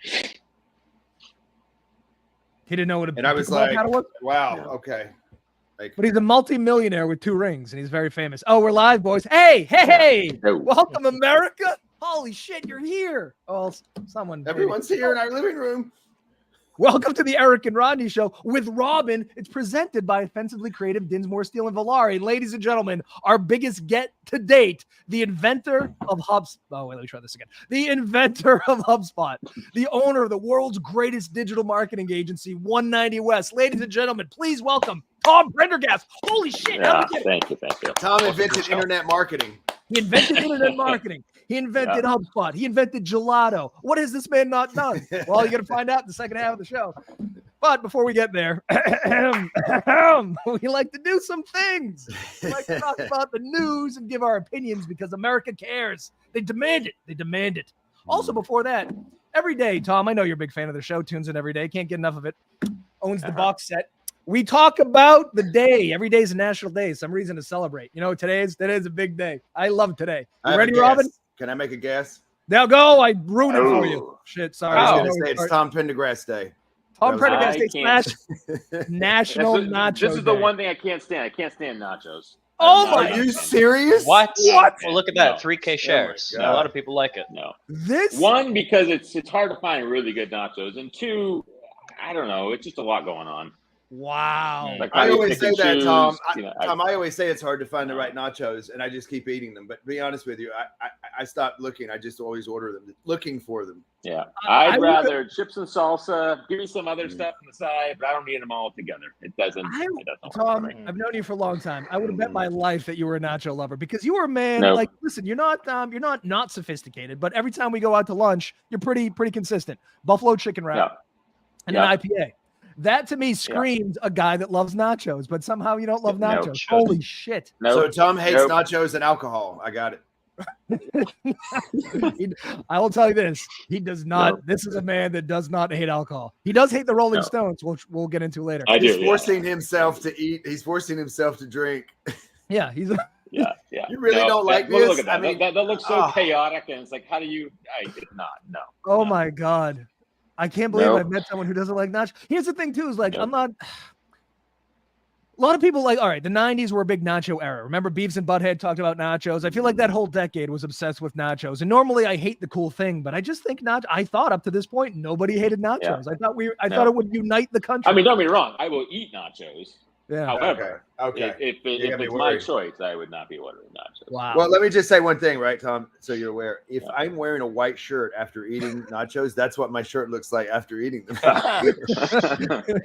He didn't know what a And I was pickleball like, paddle was. wow, okay. Like, But he's a multi-millionaire with 2 rings, and he's very famous. Oh, we're live, boys. Hey! Oh. Welcome, America. Holy shit, you're here. Oh, someone. everyone's here in our living room. Welcome to the Eric and Rodney Show with Robin. It's presented by Offensively Creative, Dinsmore, Steel, and Volare. Ladies and gentlemen, our biggest get to date, the inventor of HubSpot. Oh, wait, let me try this again. The inventor of HubSpot, the owner of the world's greatest digital marketing agency, 190 West. Ladies and gentlemen, please welcome Tom Prendergast. Holy shit. Yeah, thank you. Tom invented internet marketing. He invented internet marketing. He invented HubSpot. He invented gelato. What has this man not done? Well, you're going to find out in the second half of the show. But before we get there, we like to do some things. We like to talk about the news and give our opinions because America cares. They demand it. They demand it. Also, before that, every day, Tom, I know you're a big fan of the show, tunes in every day. Can't get enough of it. Owns the box set. We talk about the day. Every day is a national day. Some reason to celebrate. You know, today's a big day. I love today. You ready, Robin? Can I make a guess? Now go. I ruined it for you. Shit, sorry. I was going to say it's Tom Prendergast Day. Tom Prendergast Day / National Nacho This is the Day. one thing I can't stand. I can't stand nachos. Oh my! Are you serious? What? What? Well, look at that. 3K shares. God. A lot of people like it. No. This One, because it's hard to find really good nachos, and 2, I don't know. It's just a lot going on. wow. Like, I how you always pick say and that, choose, Tom. you know, Tom, I always say it's hard to find the right nachos, and I just keep eating them. But to be honest with you, I stopped looking. I just always order them, looking for them. Yeah, I I'd would- rather chips and salsa. Give me some other stuff on the side, but I don't need them all together. It doesn't. It doesn't work for Tom, me. I've known you for a long time. I would have bet my life that you were a nacho lover because you were a man. Nope. Like, listen, you're not sophisticated, but every time we go out to lunch, you're pretty consistent. Buffalo chicken wrap and an IPA. That to me screams a guy that loves nachos, but somehow you don't love Nope. nachos. Holy shit! Nope. So Tom hates Nope. nachos and alcohol. I got it. I will tell you this: he does not. No. This is a man that does not hate alcohol. He does hate the Rolling No. Stones, which we'll get into later. I He's do. forcing himself to eat. He's forcing himself to drink. Yeah, he's. Yeah. You really don't like look this? at that. I mean, that looks so oh. chaotic, and it's like, how do you? I did not. No. Oh No. my god, I can't believe Nope. I've met someone who doesn't like nachos. Here's the thing too: is like Nope. I'm not. A lot of people like, all right, the 90s were a big nacho era. Remember Beavis and Butthead talked about nachos? I feel like that whole decade was obsessed with nachos. And normally I hate the cool thing, but I just think I thought up to this point, nobody hated nachos. Yeah. I thought it would unite the country. I mean, don't be wrong. I will eat nachos. yeah. However, okay. if You got me it's my worried. choice, I would not be ordering nachos. Wow. Well, let me just say one thing, right, Tom? So you're aware. If I'm wearing a white shirt after eating nachos, that's what my shirt looks like after eating them.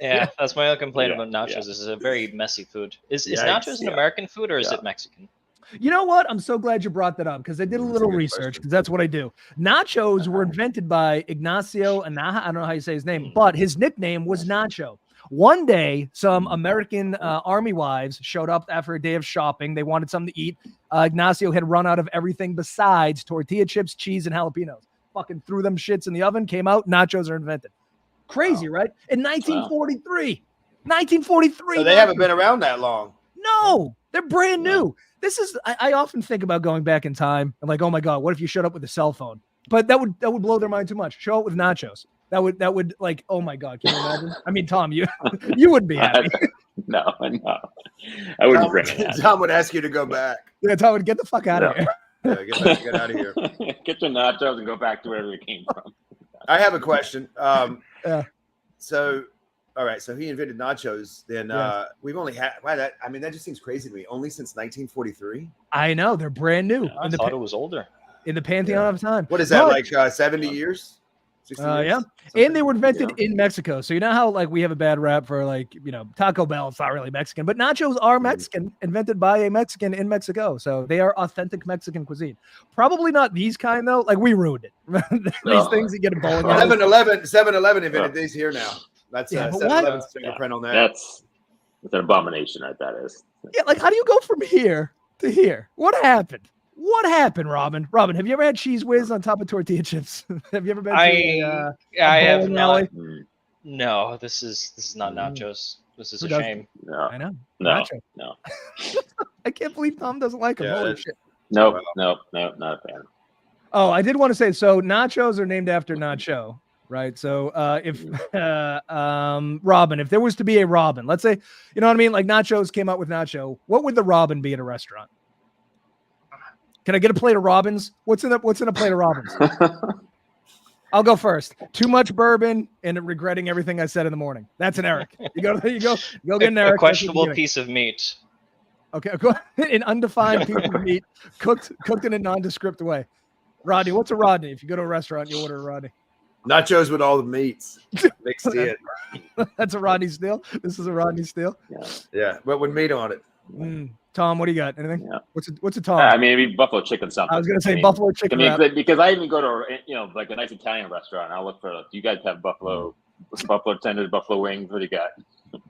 Yeah, that's my only complaint Yeah, about nachos. yeah. This is a very messy food. Is Yikes, nachos an yeah. American food or is Yeah. it Mexican? You know what? I'm so glad you brought that up because I did a That's a little good research question. because that's what I do. Nachos were invented by Ignacio Anaja. I don't know how you say his name, but his nickname was Nacho. One day, some American army wives showed up after a day of shopping. They wanted something to eat. Ignacio had run out of everything besides tortilla chips, cheese, and jalapenos. Fucking threw them shits in the oven, came out, nachos are invented. Crazy, right? In 1943. 1943. So they haven't been around that long. No, they're brand new. This is I often think about going back in time and like, oh my God, what if you showed up with a cell phone? But that would blow their mind too much. Show up with nachos. That would like, oh my God, can you imagine? I mean, Tom, you would be happy. No. I wouldn't bring it. Tom would ask you to go back. Yeah, Tom would get the fuck out of here. Yeah, get out of here. Get your nachos and go back to wherever you came from. I have a question. Yeah. So, all right. So he invented nachos. Then Yeah. we've only had. Wow, that just seems crazy to me. Only since 1943. I know they're brand new I thought it was older. in the pantheon of time. What is that, But- like 70 years? 60 years? Yeah. Something? And they were invented in Mexico. So you know how like we have a bad rap for like, you know, Taco Bell, it's not really Mexican, but nachos are Mexican, invented by a Mexican in Mexico. So they are authentic Mexican cuisine. Probably not these kind though. Like we ruined it. These things you get a bowling alley. 7-Eleven invented these here now. That's Yeah, but 7-Eleven's fingerprint on that. That's an abomination, right? That is. Yeah, like how do you go from here to here? What happened? What happened, Robin? Robin, have you ever had cheese whiz on top of tortilla chips? Have you ever been to I have bowling not. alley? No, this is not nachos. This is Who a does? shame. No. I know. No. Nacho. No. I can't believe Tom doesn't like them. Yeah, Holy that- shit. Nope. Not a fan. Oh, I did want to say so nachos are named after Nacho. right? So if Robin, if there was to be a Robin, let's say, you know what I mean? Like Nachos came out with Nacho. What would the Robin be at a restaurant? Can I get a plate of Robins? What's in a plate of Robins? I'll go first. Too much bourbon and regretting everything I said in the morning. That's an Eric. You go get an Eric. A questionable piece of meat. Okay, an undefined piece of meat cooked in a nondescript way. Rodney, what's a Rodney? If you go to a restaurant, you order a Rodney. Nachos with all the meats mixed in. That's a Rodney Steele. This is a Rodney Steele. Yeah, but with meat on it. Tom, what do you got? Anything? Yeah. What's a Tom? I mean, maybe buffalo chicken something. I was gonna say buffalo chicken. Because I even go to like a nice Italian restaurant. I'll look for do you guys have buffalo tenders, buffalo wings? What do you got?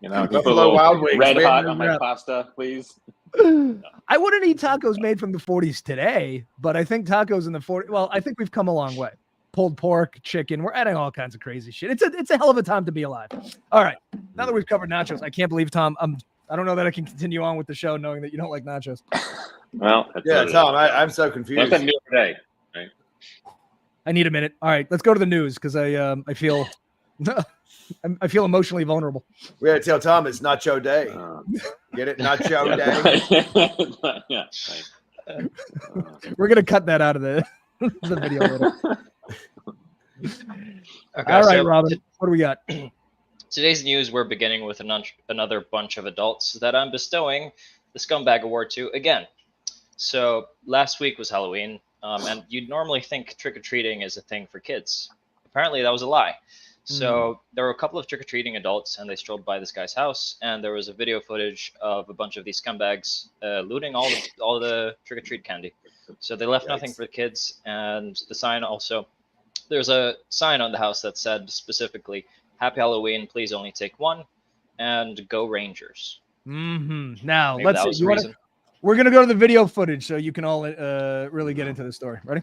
You know, Buffalo Wild Wings, red hot on my pasta, please. I wouldn't eat tacos made from the 40s today, but I think tacos in the 40s. Well, I think we've come a long way. Pulled pork, chicken. We're adding all kinds of crazy shit. It's a hell of a time to be alive. All right, now that we've covered nachos, I can't believe Tom. I don't know that I can continue on with the show knowing that you don't like nachos. Well, yeah, Tom, I'm so confused. That's a new day, right? I need a minute. All right, let's go to the news because I feel I feel emotionally vulnerable. We got to tell Tom it's Nacho Day. Get it? Nacho Day. Yeah. We're gonna cut that out of the video later. Okay, all right, so Robin, what do we got? Today's news, we're beginning with another bunch of adults that I'm bestowing the Scumbag Award to again. So last week was Halloween, and you'd normally think trick-or-treating is a thing for kids. Apparently that was a lie. So there were a couple of trick-or-treating adults, and they strolled by this guy's house, and there was a video footage of a bunch of these scumbags looting all the trick-or-treat candy. So they left nothing for the kids, and the sign also, there's a sign on the house that said specifically, "Happy Halloween, please only take one," and "Go Rangers." Now, Maybe let's that was see. the reason. We're going to go to the video footage so you can all really get into the story. Ready?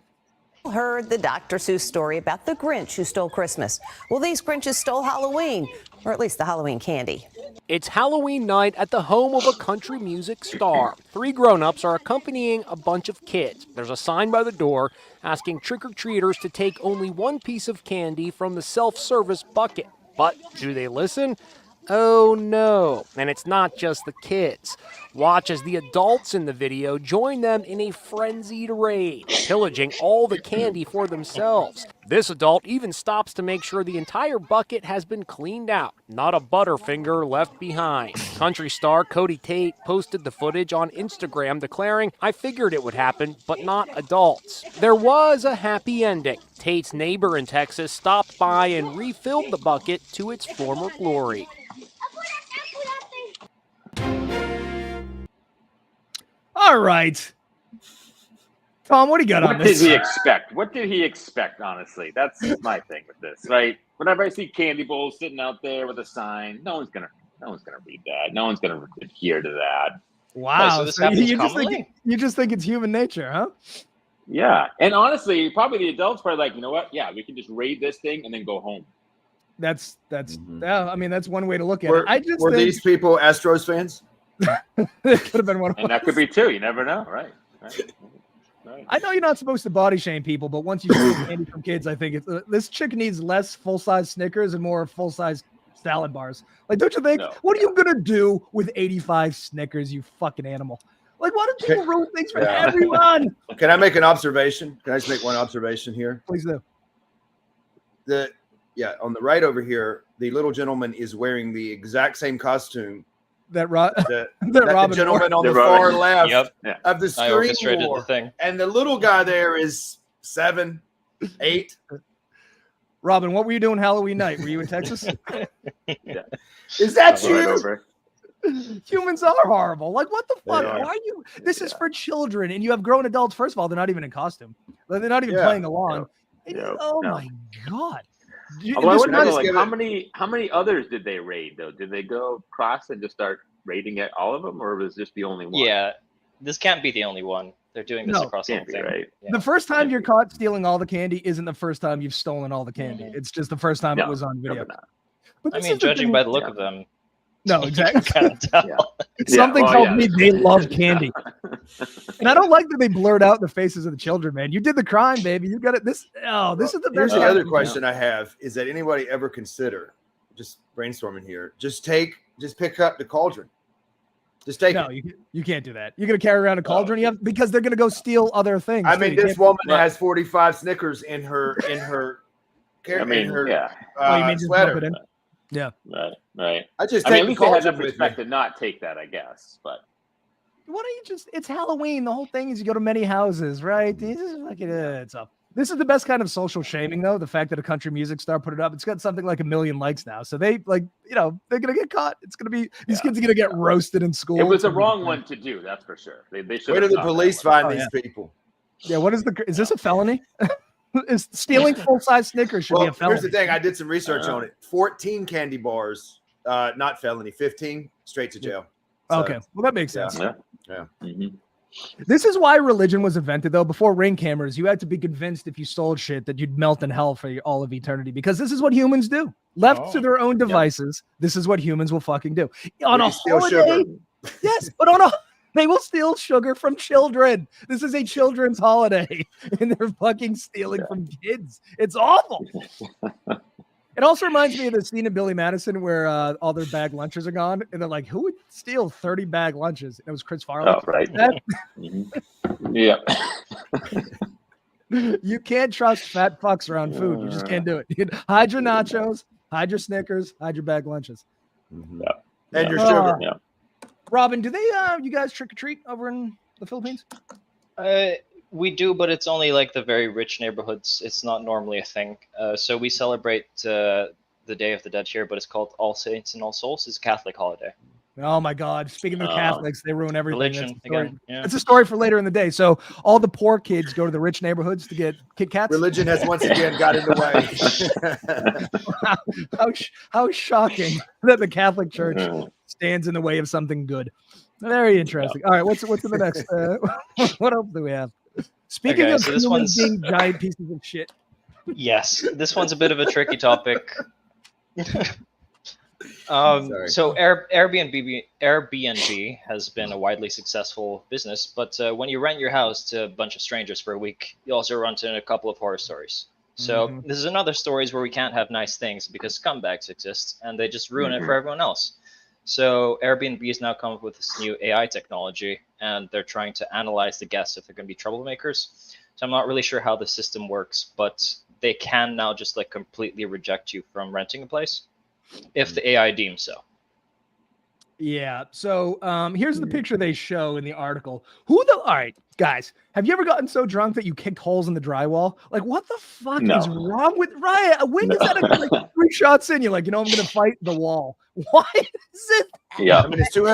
Heard the Dr. Seuss story about the Grinch who stole Christmas. Well, these Grinches stole Halloween, or at least the Halloween candy. It's Halloween night at the home of a country music star. 3 grown-ups are accompanying a bunch of kids. There's a sign by the door asking trick-or-treaters to take only one piece of candy from the self-service bucket. But do they listen? Oh no, and it's not just the kids. Watch as the adults in the video join them in a frenzied raid, pillaging all the candy for themselves. This adult even stops to make sure the entire bucket has been cleaned out, not a Butterfinger left behind. Country star Cody Tate posted the footage on Instagram declaring, "I figured it would happen, but not adults." There was a happy ending. Tate's neighbor in Texas stopped by and refilled the bucket to its former glory. All right. Tom, what do you got on this? What did he expect? What did he expect, honestly? That's my thing with this, right? Whenever I see candy bowls sitting out there with a sign, no one's gonna read that. No one's gonna adhere to that. Wow. So this happens commonly? You just think it's human nature, huh? Yeah. And honestly, probably the adults are like, you know what? Yeah, we can just raid this thing and then go home. That's yeah, I mean, that's one way to look at it. I just were think these people Astros fans? it could have been one of And that could be too. You never know, right? I know you're not supposed to body shame people, but once you steal candy from kids, I think this chick needs less full-size Snickers and more full-size salad bars. Like, don't you think? No. What are you gonna do with 85 Snickers, you fucking animal? Like, why do people ruin things for everyone? Can I make an observation? Can I just make one observation here? Please do. On the right over here, the little gentleman is wearing the exact same costume that the Robin gentleman on the Robin. far left Yep. of the I screen orchestrated wore. the thing. And the little guy there is 7, 8. Robin, what were you doing Halloween night? Were you in Texas? Yeah. Is that Right you? over. Humans are horrible. Like, what the fuck? They are. Why are you? This is for children, and you have grown adults. First of all, they're not even in costume. They're not even playing along. Yeah. Oh No. my god! Although I This wonder, nice like, give how it- many others did they raid though? Did they go across and just start raiding at all of them, or was this the only one? Yeah, this can't be the only one. They're doing this No, across the whole Can't be, thing. right? Yeah. The first time you're caught stealing all the candy isn't the first time you've stolen all the candy. It's just the first time it No, was on video. probably not. But I this mean, is the judging thing- by the look of them, No, exactly. Kind of tell. Yeah. Something well, tells yeah. me they love candy. And I don't like that they blurred out the faces of the children, man. You did the crime, baby. You got it. This is the best. Here's the kind other of- question I have: is that anybody ever consider, just brainstorming here, just pick up the cauldron, just take No, it. you can't do that. You're gonna carry around a cauldron, you have, because they're gonna go steal other things. I too. mean, You this can't- woman has 45 Snickers in her I mean, in her yeah. Oh, you mean just sweater. dump it in? Yeah. Right. I just I mean, take at the least they had cauldron enough with respect me. to not take that, I guess. But Why don't you just? It's Halloween. The whole thing is you go to many houses, right? This is like it's up. This is the best kind of social shaming, though. The fact that a country music star put it up, it's got something like 1 million likes now. So they they're gonna get caught. It's gonna be these kids are gonna get roasted in school. it was It's a gonna be wrong fun. one to do. That's for sure. They should. Where do the police find Oh, these people? Yeah. What is is this a felony? Is stealing full-size Snickers should be a felony? Here's the thing. I did some research on it. 14 candy bars, not felony. 15 straight to jail. So, Okay, well that makes sense. Yeah. Yeah. Mhm. This is why religion was invented, though. Before ring cameras, you had to be convinced if you stole shit that you'd melt in hell for all of eternity, because this is what humans do. Left to their own devices, this is what humans will fucking do. On We a steal holiday, sugar. yes, but they will steal sugar from children. This is a children's holiday, and they're fucking stealing from kids. It's awful. It also reminds me of the scene in Billy Madison where all their bag lunches are gone, and they're like, "Who would steal 30 bag lunches?" And it was Chris Farley. Oh, right. That- Mhm. Yeah. You can't trust fat fucks around food. You just can't do it. You can hide your nachos, hide your Snickers, hide your bag lunches. Mhm. Yeah. And your Oh. sugar. Yeah. Robin, do they you guys trick or treat over in the Philippines? We do, but it's only like the very rich neighborhoods. It's not normally a thing. So we celebrate the Day of the Dead here, but it's called All Saints and All Souls. It's a Catholic holiday. Oh my God! Speaking of Catholics, they ruin everything. Religion That's a story. again. Yeah. It's a story for later in the day. So all the poor kids go to the rich neighborhoods to get Kit Kats. Religion has once again got in the way. How shocking that the Catholic Church stands in the way of something good. Very interesting. All right, what's in the next? What else do we have? Speaking Okay, of so this humans one's- being giant pieces of shit. Yes, this one's a bit of a tricky topic. Sorry. So Airbnb has been a widely successful business, but when you rent your house to a bunch of strangers for a week, you also run into a couple of horror stories. So this is another stories where we can't have nice things because scumbags exist and they just ruin it for everyone else. So Airbnb has now come up with this new AI technology, and they're trying to analyze the guests if they're going to be troublemakers. So I'm not really sure how the system works, but they can now just like completely reject you from renting a place if the AI deems so. Yeah. So here's the picture they show in the article. All right, guys, have you ever gotten so drunk that you kicked holes in the drywall? Like, what the fuck No. is wrong with Ryan? When is that like 3 shots in? You're like, I'm gonna fight the wall. Why is it? Yeah. I mean, it's too.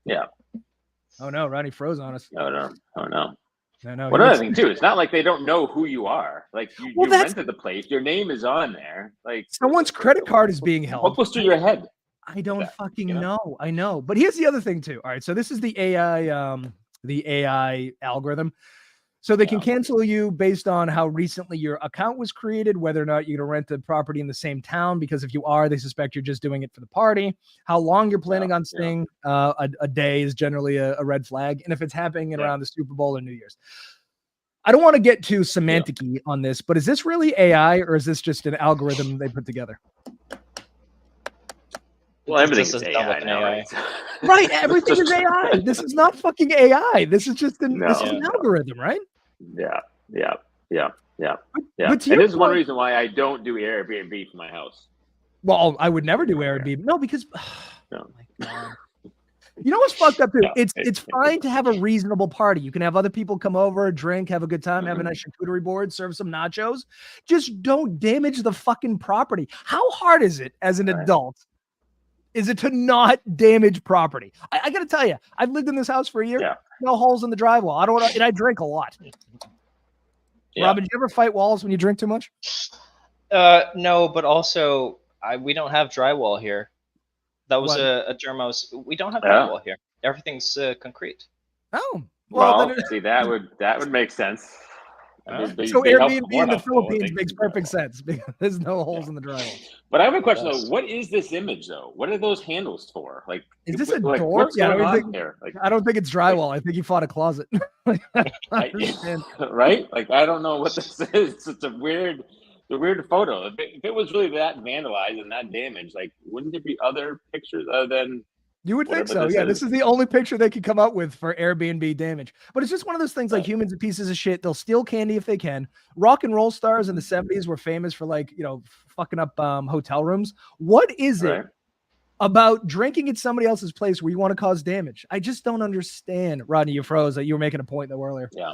Yeah. Oh no, Ronnie froze on us. Oh no. I know. One other thing too, it's not like they don't know who you are. Like you that's- rented the place, your name is on there. Like Someone's credit card is being what held. goes through your head? I don't that, fucking you know? know. I know. But here's the other thing too. All right. So this is the AI algorithm. So they can cancel you based on how recently your account was created, whether or not you're going to rent the property in the same town, because if you are, they suspect you're just doing it for the party. How long you're planning on staying, a day is generally a red flag. And if it's happening around the Super Bowl or New Year's. I don't want to get too semantic-y on this, but is this really AI or is this just an algorithm they put together? Well, everything is doesn't AI sound like an now, AI. right? Right, everything is AI. This is not fucking AI. This is just an algorithm, right? Yeah. But to And your this is one point- reason why I don't do Airbnb for my house. Well, I would never do Airbnb. No, because No. my God. You know what's fucked up too? No, It's fine to have a reasonable party. You can have other people come over, drink, have a good time, have a nice charcuterie board, serve some nachos. Just don't damage the fucking property. How hard is it as an adult? Is it to not damage property? I got to tell you, I've lived in this house for a year. Yeah. No holes in the drywall. And I drink a lot. Yeah. Robin, do you ever fight walls when you drink too much? No, but also we don't have drywall here. That was What? a term I was. We don't have Yeah. drywall here. Everything's concrete. Oh, Well, then see, that would make sense. So Airbnb in the Philippines makes perfect sense because there's no holes in the drywall. But I have a question though. What is this image though? What are those handles for? Like, Is this a like, door? what's Yeah, going I on don't think here? Like, I don't think it's drywall. I think he fought a closet. Like, I understand. right? Like, I don't know what this is. It's a weird photo. If it was really that vandalized and that damaged, like, wouldn't there be other pictures other than? You would think Whatever so. this Yeah, is. this is the only picture they could come up with for Airbnb damage. But it's just one of those things like humans are pieces of shit. They'll steal candy if they can. Rock and roll stars in the 70s were famous for like, fucking up hotel rooms. What is it about drinking at somebody else's place where you want to cause damage? I just don't understand. Rodney, you froze. You were making a point though earlier. Yeah.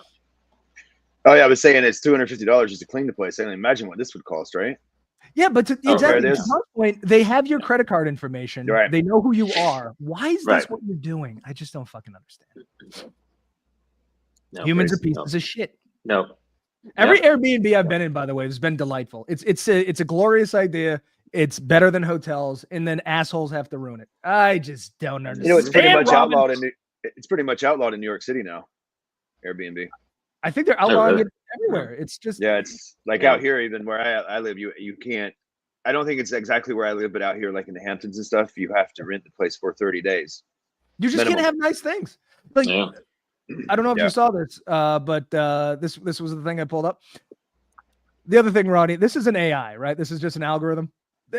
Oh yeah, I was saying it's $250 just to clean the place. I can imagine what this would cost, right? Yeah, but exactly right, to my point, they have your credit card information. Right. They know who you are. Why is this what you're doing? I just don't fucking understand. No, Humans are pieces of shit. No. Every Airbnb I've been in, by the way, has been delightful. It's a glorious idea. It's better than hotels, and then assholes have to ruin it. I just don't understand. It's pretty much outlawed in it's pretty much outlawed in New York City now. Airbnb. I think they're outlawing it everywhere. It's just it's like out here, even where I live, you can't. I don't think it's exactly where I live, but out here, like in the Hamptons and stuff, you have to rent the place for 30 days. You just can't have nice things. Like I don't know if you saw this, but this was the thing I pulled up. The other thing, Rodney, this is an AI, right? This is just an algorithm.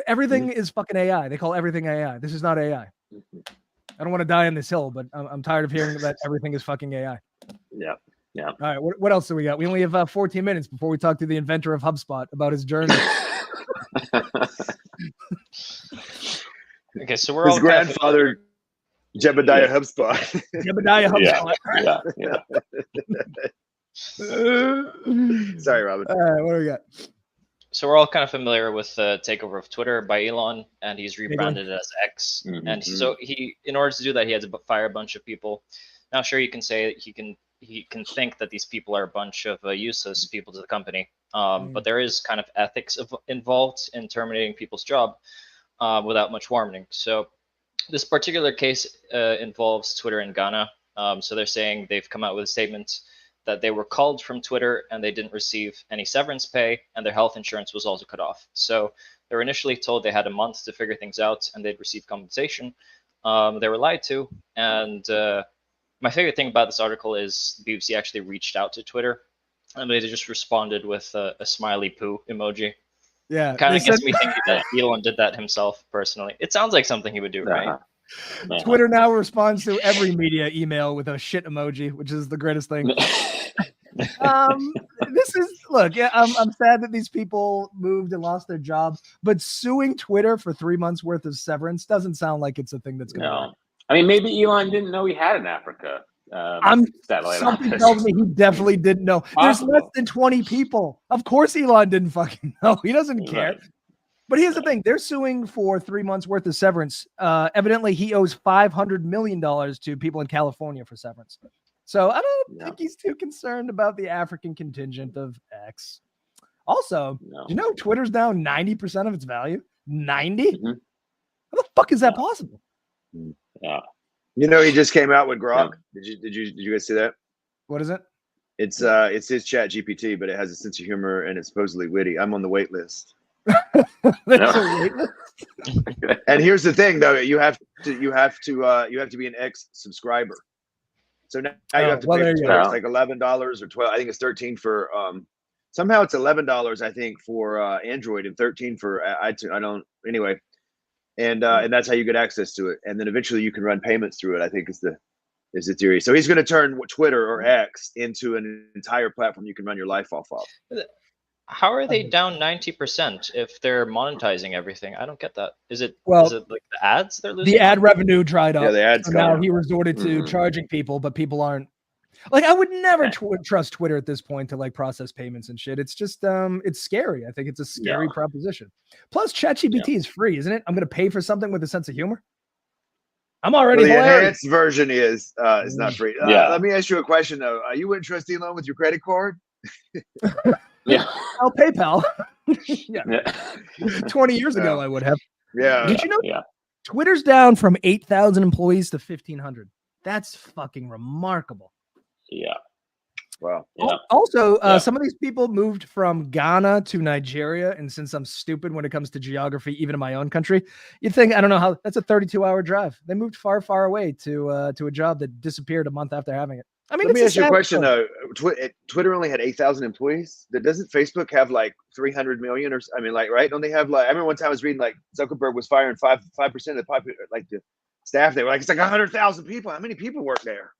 Everything is fucking AI. They call everything AI. This is not AI. I don't want to die on this hill, but I'm tired of hearing that everything is fucking AI. Yeah. Yeah. All right. What else do we got? We only have 14 minutes before we talk to the inventor of HubSpot about his journey. Okay, so we're his grandfather, Jebediah HubSpot. Jebediah HubSpot. Yeah. Sorry, Robin. All right, what do we got? So we're all kind of familiar with the takeover of Twitter by Elon, and he's rebranded it as X. And so in order to do that, he had to fire a bunch of people. Now, sure, you can say that he can think that these people are a bunch of useless people to the company, but there is kind of ethics involved in terminating people's job without much warning. So this particular case involves Twitter in Ghana. So they're saying they've come out with a statement that they were called from Twitter and they didn't receive any severance pay, and their health insurance was also cut off. So they were initially told they had a month to figure things out and they'd receive compensation. They were lied to, and my favorite thing about this article is the BBC actually reached out to Twitter, and they just responded with a smiley poo emoji. Yeah, kind of gets me thinking that Elon did that himself personally. It sounds like something he would do, right? Twitter now responds to every media email with a shit emoji, which is the greatest thing. I'm sad that these people moved and lost their jobs, but suing Twitter for 3 months worth of severance doesn't sound like it's a thing that's going to work. I mean, maybe Elon didn't know he had an Africa satellite something office. tells me he definitely didn't know. There's less than 20 people. Of course Elon didn't fucking know. He doesn't care. Right. But here's the thing. They're suing for 3 months worth of severance. Evidently, he owes $500 million to people in California for severance. So I don't think he's too concerned about the African contingent of X. Also, you know, Twitter's down 90% of its value. 90? How the fuck is that possible? Yeah. You know, he just came out with Grok. Did you guys see that? What is it? It's his Chat GPT, but it has a sense of humor and it's supposedly witty. I'm on the wait list. There's a wait list? And here's the thing, though, you have to be an X subscriber. So now you have to pay for Twitter. It's like $11 or $12. I think it's $13 for somehow it's $11, I think, for Android and $13 for iTunes. I don't anyway. And that's how you get access to it. And then eventually you can run payments through it, I think is the theory. So he's going to turn Twitter or X into an entire platform you can run your life off of. How are they down 90% if they're monetizing everything? I don't get that. Is it like the ads they're losing? The ad revenue dried up. Yeah, the ads. So now he resorted to charging people, but people aren't. Like, I would never trust Twitter at this point to like process payments and shit. It's just it's scary. I think it's a scary proposition. Plus, ChatGPT is free, isn't it? I'm going to pay for something with a sense of humor. I'm already the hilarious. enhanced version is not free. Let me ask you a question though. You wouldn't trust Elon with your credit card? Yeah. I'll PayPal. 20 years ago, I would have. Yeah. Did you know Twitter's down from 8,000 employees to 1,500? That's fucking remarkable. Yeah. Wow. Yeah. Also, some of these people moved from Ghana to Nigeria, and since I'm stupid when it comes to geography, even in my own country, you'd think I don't know how that's a 32-hour drive. They moved far, far away to a job that disappeared a month after having it. I mean, let me ask you a sad question story. though. Twitter only had 8,000 employees. Doesn't Facebook have like 300 million or? I mean, like, right? Don't they have like? I remember one time I was reading like Zuckerberg was firing 5% of the like the staff. They were like, it's like 100,000 people. How many people work there?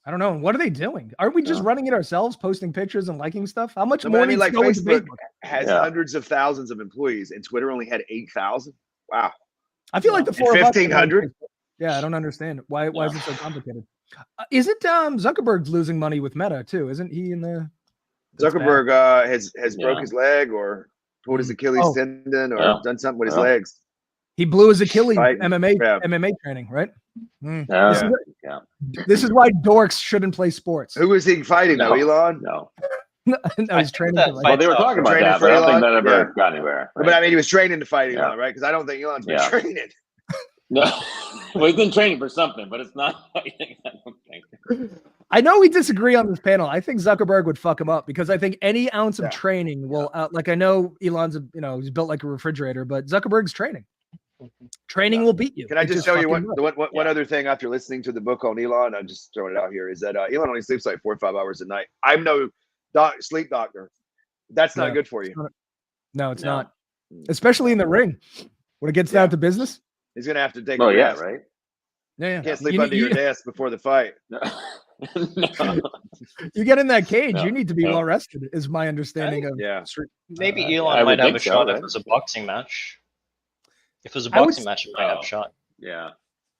I don't know. What are they doing? Aren't we just running it ourselves, posting pictures and liking stuff? How much No, more but I mean, needs like to go into Facebook Facebook? has hundreds of thousands of employees, and Twitter only had 8,000. Wow. I feel like the 4 of us. 1,500. Yeah, I don't understand why. Why is it so complicated? Isn't Zuckerberg's losing money with Meta too? Isn't he in the? Zuckerberg has broke his leg or pulled his Achilles tendon or done something with his legs. He blew his Achilles Fighting. MMA training, right? Yeah. This is why dorks shouldn't play sports. Who was he fighting though? Elon? No. No, he's training. Well, they were talking about that, but I don't think that ever got anywhere. Right? But I mean, he was training to fight Elon, right? Because I don't think Elon's been training. No, well, he's been training for something, but it's not fighting. I don't think. I know we disagree on this panel. I think Zuckerberg would fuck him up because I think any ounce of training will. Like I know Elon's, he's built like a refrigerator, but Zuckerberg's training. Training will beat you. Can I just tell you one other thing after listening to the book on Elon? I'm just throwing it out here is that Elon only sleeps like 4 or 5 hours a night. I'm no sleep doctor. That's not good for you. No, it's not. Especially in the ring when it gets down to business. He's gonna have to take. Right. Yeah. You can't sleep under your desk before the fight. No. You get in that cage, you need to be well rested. Is my understanding of maybe Elon might have a shot if it was a boxing match. If it was a boxing match, he might have a shot. Yeah.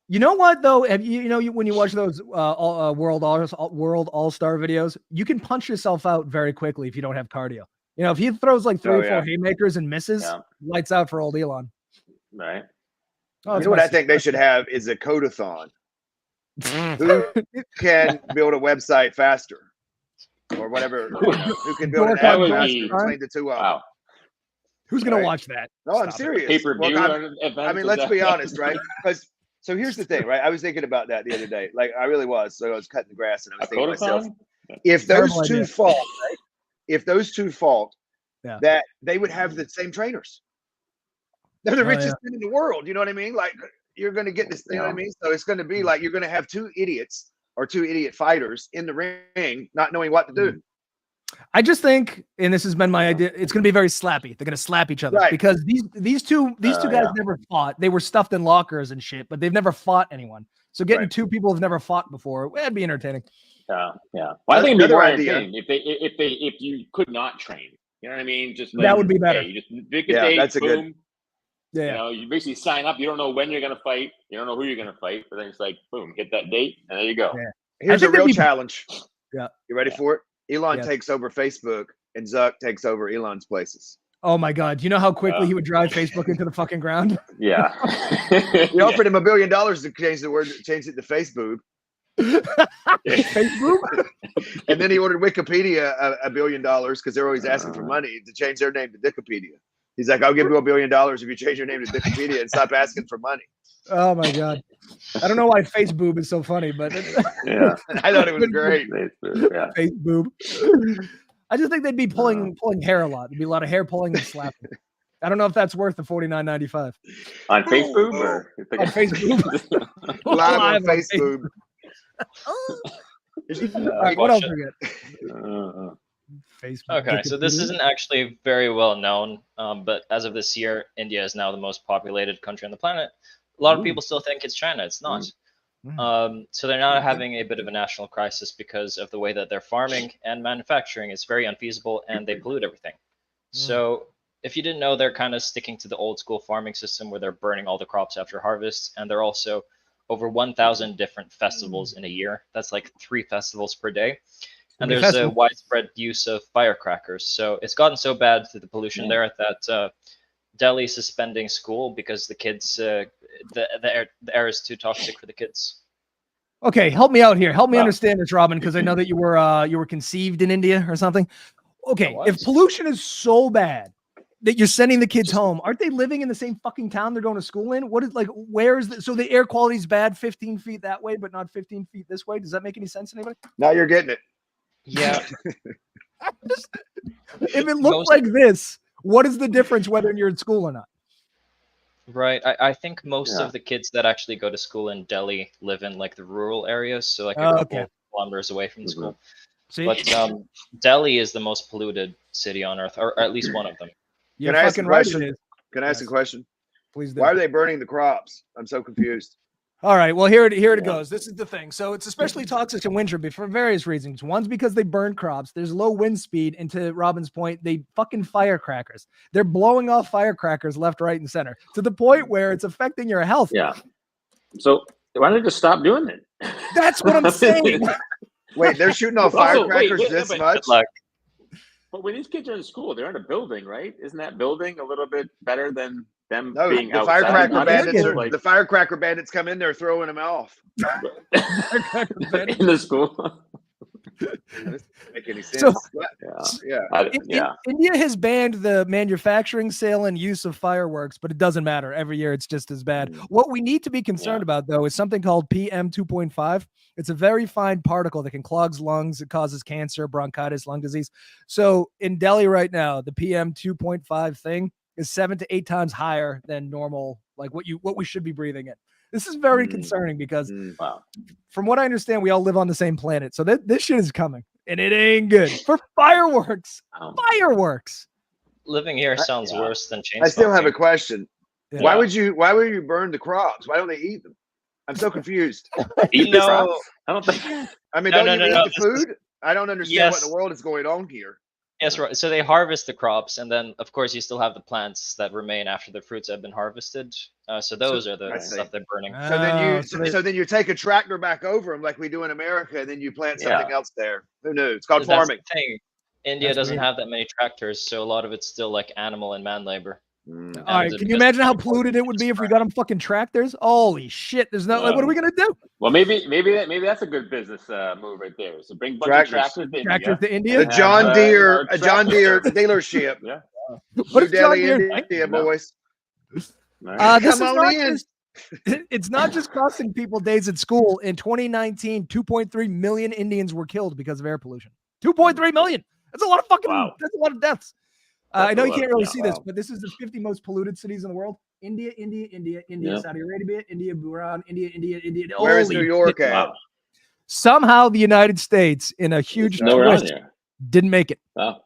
You know what though? Have you when you watch those World All-Star videos, you can punch yourself out very quickly if you don't have cardio. If he throws like 3 or 4 haymakers and misses, lights out for old Elon. Right. You know what I think they should have is a codathon. Who can build a website faster, or whatever? Who can build an app faster between the two of them? Who's gonna watch that? No, I'm serious. Pay-per-view I mean, let's be honest, right? Because so here's the thing, right? I was thinking about that the other day. Like I really was. So I was cutting the grass and I was thinking to myself, if those two fault, right? If those two fault, that they would have the same trainers. They're the richest men in the world. You know what I mean? Like you're going to get this. You know what I mean? So it's going to be like you're going to have 2 idiots or 2 idiot fighters in the ring, not knowing what to do. I just think, and this has been my idea, it's going to be very slappy. They're going to slap each other because these two guys never fought. They were stuffed in lockers and shit, but they've never fought anyone. So getting 2 people who've never fought before, that'd be entertaining. Yeah. Well, I think it'd be more entertaining if you could not train. You know what I mean? Just like, that would be better. You just pick a date, that's boom. a good. Yeah. You basically sign up. You don't know when you're gonna fight. You don't know who you're gonna fight, but then it's like, boom, hit that date, and there you go. Yeah. Here's a real challenge. Yeah. You ready for it? Elon takes over Facebook, and Zuck takes over Elon's places. Oh my God! You know how quickly he would drive Facebook into the fucking ground? Yeah. He offered him $1 billion to change it to Facebook. Facebook. And then he ordered Wikipedia $1 billion because they're always asking for money to change their name to Wikipedia. He's like, I'll give you $1 billion if you change your name to Wikipedia and stop asking for money. Oh my God. I don't know why Facebook is so funny, but I thought it was great. Facebook. I just think they'd be pulling hair a lot. There'd be a lot of hair pulling and slapping. I don't know if that's worth the $49.95 on Facebook or on Facebook. Live on Facebook. All right, what else we got? Facebook. Okay, so this isn't actually very well known, but as of this year, India is now the most populated country on the planet. A lot of people still think it's China. It's not. So they're now having a bit of a national crisis because of the way that they're farming and manufacturing is very unfeasible, and they pollute everything. So if you didn't know, they're kind of sticking to the old school farming system where they're burning all the crops after harvest, and they're also over 1,000 different festivals in a year. That's like 3 festivals per day. And there's a widespread use of firecrackers. So it's gotten so bad to the pollution there that Delhi suspending school because the kids, the air is too toxic for the kids. Okay, help me out here. Help me understand this, Robin, because I know that you were conceived in India or something. Okay, if pollution is so bad that you're sending the kids home, aren't they living in the same fucking town they're going to school in? What is where is so the air quality is bad 15 feet that way, but not 15 feet this way? Does that make any sense to anybody? Now you're getting it. Yeah. If it looks like this, what is the difference whether you're in school or not? Right. I think most of the kids that actually go to school in Delhi live in like the rural areas, so like a couple of kilometers away from school. See? But Delhi is the most polluted city on earth, or at least one of them. You're Can I ask a fucking right. question? It is. Can I ask a question? Please do. Why are they burning the crops? I'm so confused. All right. Well, here it goes. This is the thing. So it's especially toxic in winter for various reasons. One's because they burn crops. There's low wind speed. And to Robin's point, they fucking firecrackers. They're blowing off firecrackers left, right, and center to the point where it's affecting your health. Yeah. So why don't they just stop doing it? That's what I'm saying. Wait, they're shooting off firecrackers this much? But when these kids are in school, they're in a building, right? Isn't that building a little bit better than them No, being the outside? firecracker bandits. Like, The firecracker bandits come in there throwing them off. in the school. Doesn't make any sense. India has banned the manufacturing, sale, and use of fireworks, but it doesn't matter. Every year, it's just as bad. What we need to be concerned about, though, is something called PM 2.5. It's a very fine particle that can clog lungs. It causes cancer, bronchitis, lung disease. So in Delhi right now, the PM 2.5 thing is 7 to 8 times higher than normal, like what we should be breathing in. This is very concerning because from what I understand, we all live on the same planet. So this shit is coming and it ain't good for fireworks. Fireworks. Living here sounds worse than chain I still have a smoking. question. Yeah. Why would you burn the crops? Why don't they eat them? I'm so confused. Eat the crops? I don't think. I mean, No, don't no, you no, eat the food? I don't understand what in the world is going on here. Yes, right. So they harvest the crops, and then of course you still have the plants that remain after the fruits have been harvested. So those are the stuff they're burning. So then you take a tractor back over them like we do in America, and then you plant something else there. Who knew? It's called farming. That's the thing. India doesn't have that many tractors, so a lot of it's still like animal and man labor. All right, can you imagine how polluted it would be if we got them fucking tractors? Holy shit! There's no like, what are we gonna do? Well, maybe that's a good business move right there. So bring a bunch of tractors to India. The John Deere, dealership. Yeah. What is John Deere? India, boys. This is not just, it's not just costing people days at school. In 2019, 2.3 million Indians were killed because of air pollution. 2.3 million. That's a lot of fucking. That's a lot of deaths. I know you can't really see this, but this is the 50 most polluted cities in the world. India, Saudi Arabia, India, Iran, India. Where's New York at? Wow. Somehow the United States, in a huge twist, didn't make it. Wow.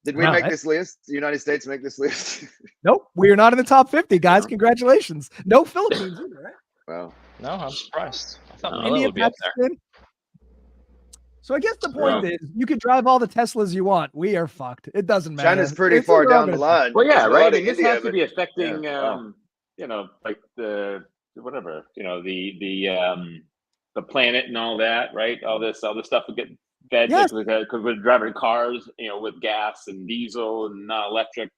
Did we make this list? The United States make this list? Nope. We are not in the top 50, guys. Congratulations. No Philippines either, right? Wow. No, I'm surprised. I thought India, would be up there. So I guess the point is, you can drive all the Teslas you want. We are fucked. It doesn't matter. China's pretty far down the line. Well, yeah, right. I mean, this has to be affecting, like the whatever, the planet and all that, right? All this stuff would get bad because we're driving cars, with gas and diesel and not electric.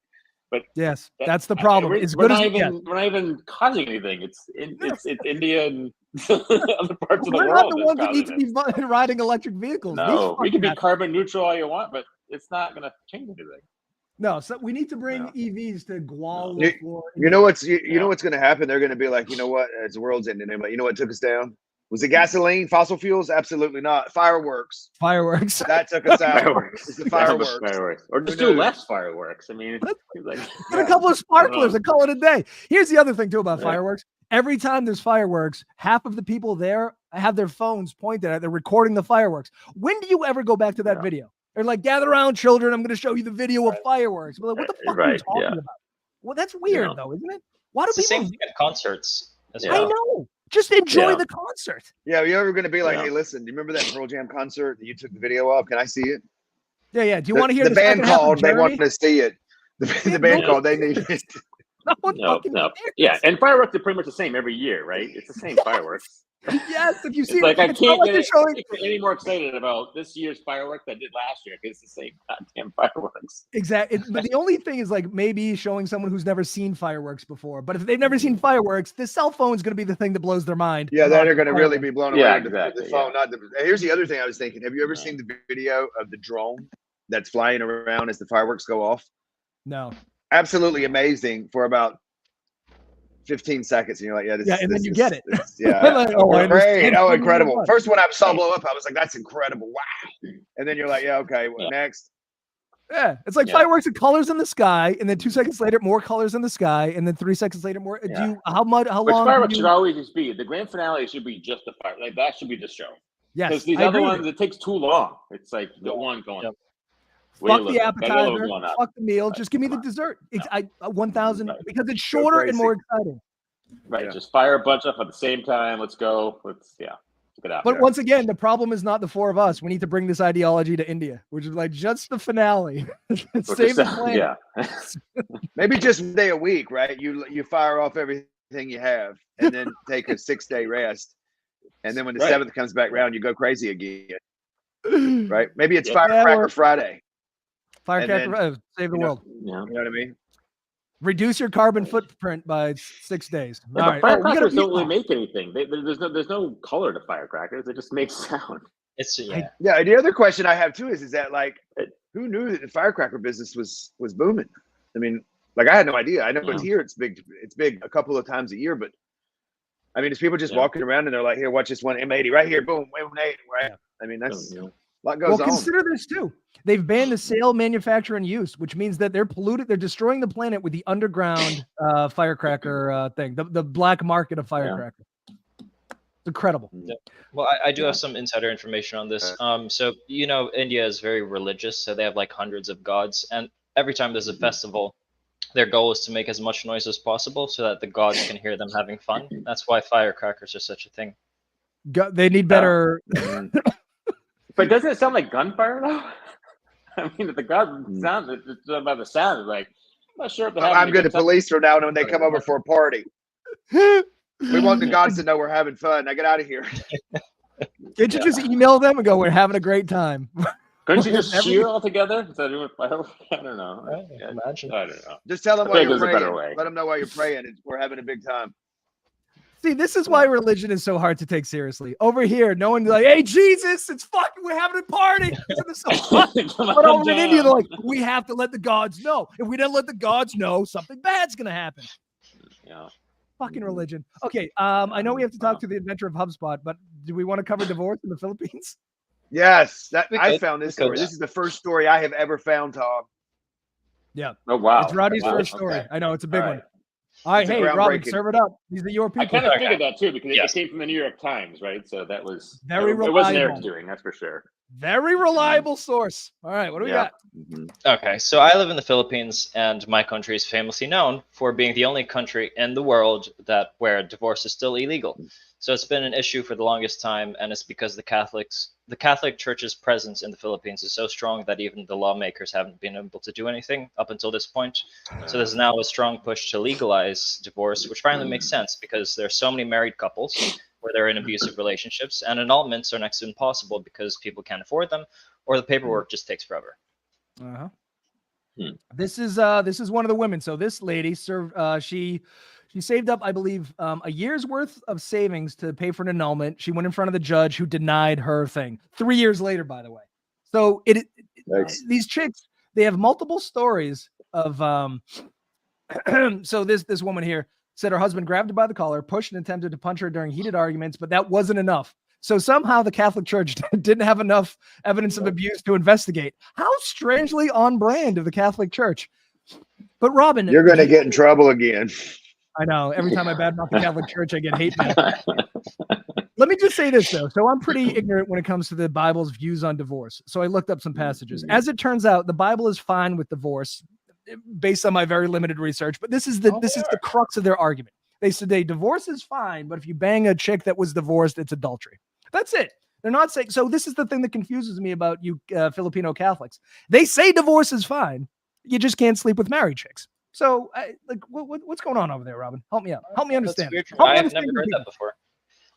But that's the problem. We're not even causing anything. It's India and other parts of the world. We're not the ones that need to be riding electric vehicles. No, we can be carbon neutral all you want, but it's not going to change anything. No, so we need to bring EVs to Guam. You know what's going to happen? They're going to be like, you know what? It's the world's ending. They're like, you know what took us down? Was it gasoline, fossil fuels? Absolutely not. Fireworks. That took us out. It's the fireworks. Or just do less fireworks. I mean, get a couple of sparklers and call it a day. Here's the other thing too about fireworks. Every time there's fireworks, half of the people there have their phones pointed at. They're recording the fireworks. When do you ever go back to that video? They're like, gather around, children. I'm going to show you the video of fireworks. But like, what the fuck are you talking about? Well, that's weird though, isn't it? Why do it's people? The same thing at concerts as well. I know. Just enjoy the concert. Yeah, you're ever going to be like, hey, listen, do you remember that Pearl Jam concert that you took the video of? Can I see it? Yeah. Do you want to hear the band called? They want to see it. The band called. They need it. No. Yeah, and fireworks are pretty much the same every year, right? It's the same fireworks. Yes, if you see, like I can't get any more excited about this year's fireworks than I did last year because it's the same goddamn fireworks. Exactly, but the only thing is like maybe showing someone who's never seen fireworks before. But if they've never seen fireworks, the cell phone is going to be the thing that blows their mind. Yeah, they're going to really be blown away. Yeah, exactly. The phone, here's the other thing I was thinking. Have you ever seen the video of the drone that's flying around as the fireworks go off? No. Absolutely amazing for about 15 seconds, and you're like, yeah, this, Yeah, and this then you is, get it. yeah, Like, oh, I great, understand. oh, incredible. First one I saw blow up, I was like, that's incredible, wow. And then you're like, yeah, okay, what next? Yeah, it's like fireworks and colors in the sky, and then 2 seconds later, more colors in the sky, and then 3 seconds later, more. Do you how long? Fireworks should always just be the grand finale. Should be just a fire. Like that should be the show. Yes, because these other ones it takes too long. It's like the one going. Yep. Fuck the appetizer, fuck the meal. Just give me the dessert. It's 1,000 because it's shorter and more exciting. Right, just fire a bunch up at the same time. Let's go. Let's get out. But once again, the problem is not the four of us. We need to bring this ideology to India, which is like just the finale. Save the planet. Yeah. Maybe just 1 day a week, right? You fire off everything you have, and then take a 6-day rest, and then when the 7th comes back round, you go crazy again. Right? Maybe it's Firecracker Friday. Firecracker, save the world. You know what I mean? Reduce your carbon footprint by 6 days. Yeah, all right. Firecrackers don't really make anything. There's no color to firecrackers. They just make sound. It's yeah. The other question I have too is that like, who knew that the firecracker business was booming? I mean, like I had no idea. I know it's here. It's big. It's big a couple of times a year, but I mean, it's people just walking around and they're like, here, watch this one M80 right here, boom, M80, right? I mean, that's a lot goes on. Well, consider this too. They've banned the sale, manufacture, and use, which means that they're polluted. They're destroying the planet with the underground firecracker thing, the black market of firecracker. It's incredible. Yeah. Well, I do have some insider information on this. So, you know, India is very religious, so they have like hundreds of gods. And every time there's a festival, their goal is to make as much noise as possible so that the gods can hear them having fun. That's why firecrackers are such a thing. They need better. But doesn't it sound like gunfire though? I mean, if the gods sound, it's about the sound. Like, I'm not sure if I'm good at police from now on when they come over for a party. We want the gods to know we're having fun. Now get out of here. Can't you just email them and go, we're having a great time? Couldn't you just cheer all together instead of doing fireworks? I don't know. Imagine. I don't know. Just tell them while you're there's a better way. praying. Let them know while you're praying. We're having a big time. See, this is why religion is so hard to take seriously. Over here, no one's like, hey, Jesus, it's fucking, we're having a party. But over in India, they're like, we have to let the gods know. If we don't let the gods know, something bad's going to happen. Yeah. Fucking religion. Okay, I know we have to talk to the inventor of HubSpot, but do we want to cover divorce in the Philippines? Yes, I found this story. This is the first story I have ever found, Tom. Yeah. Oh, wow. It's Rodney's first story. I know, it's a big one. All right, hey, Robin, serve it up. These are your people. I kind of figured that too because it came from the New York Times, right? So that was very reliable. It wasn't Eric's doing, that's for sure. Very reliable source. All right, what do we got? Okay, so I live in the Philippines, and my country is famously known for being the only country in the world where divorce is still illegal. So it's been an issue for the longest time, and it's because the Catholic Church's presence in the Philippines is so strong that even the lawmakers haven't been able to do anything up until this point. So there's now a strong push to legalize divorce, which finally makes sense because there's so many married couples where they're in abusive relationships, and annulments are next to impossible because people can't afford them, or the paperwork just takes forever. This is one of the women. So this lady served. She saved up, I believe, a year's worth of savings to pay for an annulment. She went in front of the judge who denied her thing 3 years later, by the way. So these chicks, they have multiple stories of. So this woman here said her husband grabbed her by the collar, pushed and attempted to punch her during heated arguments, but that wasn't enough. So somehow the Catholic Church didn't have enough evidence of abuse to investigate. How strangely on brand of the Catholic Church. But Robin, you're going to get in trouble again. I know. Every time I badmouth the Catholic Church, I get hate mail. Let me just say this, though. So I'm pretty ignorant when it comes to the Bible's views on divorce. So I looked up some passages. As it turns out, the Bible is fine with divorce based on my very limited research. But this is the crux of their argument. They said divorce is fine, but if you bang a chick that was divorced, it's adultery. That's it. They're not saying. So this is the thing that confuses me about you Filipino Catholics. They say divorce is fine. You just can't sleep with married chicks. So, what's going on over there, Robin? Help me out. Help me understand. I've never heard that before.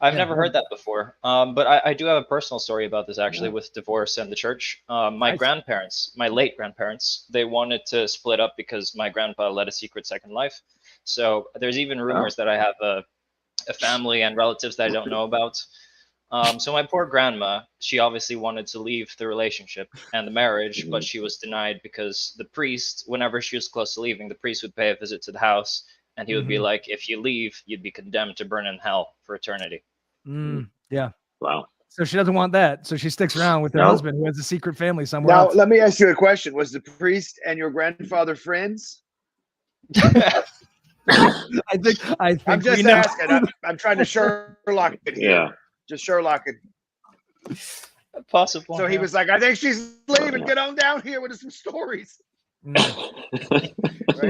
Never heard that before. But I do have a personal story about this, actually, with divorce and the church. My grandparents, my late grandparents, they wanted to split up because my grandpa led a secret second life. So there's even rumors that I have a family and relatives that I don't know about. So my poor grandma, she obviously wanted to leave the relationship and the marriage, but she was denied because the priest, whenever she was close to leaving, the priest would pay a visit to the house And he would be like, if you leave, you'd be condemned to burn in hell for eternity. Yeah. Wow. So she doesn't want that. So she sticks around with her husband who has a secret family somewhere Now, else. let me ask you a question. Was the priest and your grandfather friends? I think I'm just asking. I'm trying to Sherlock it here. Yeah. Just Sherlock it. Possible. So he was like, I think she's leaving. Get on down here with some stories. Right?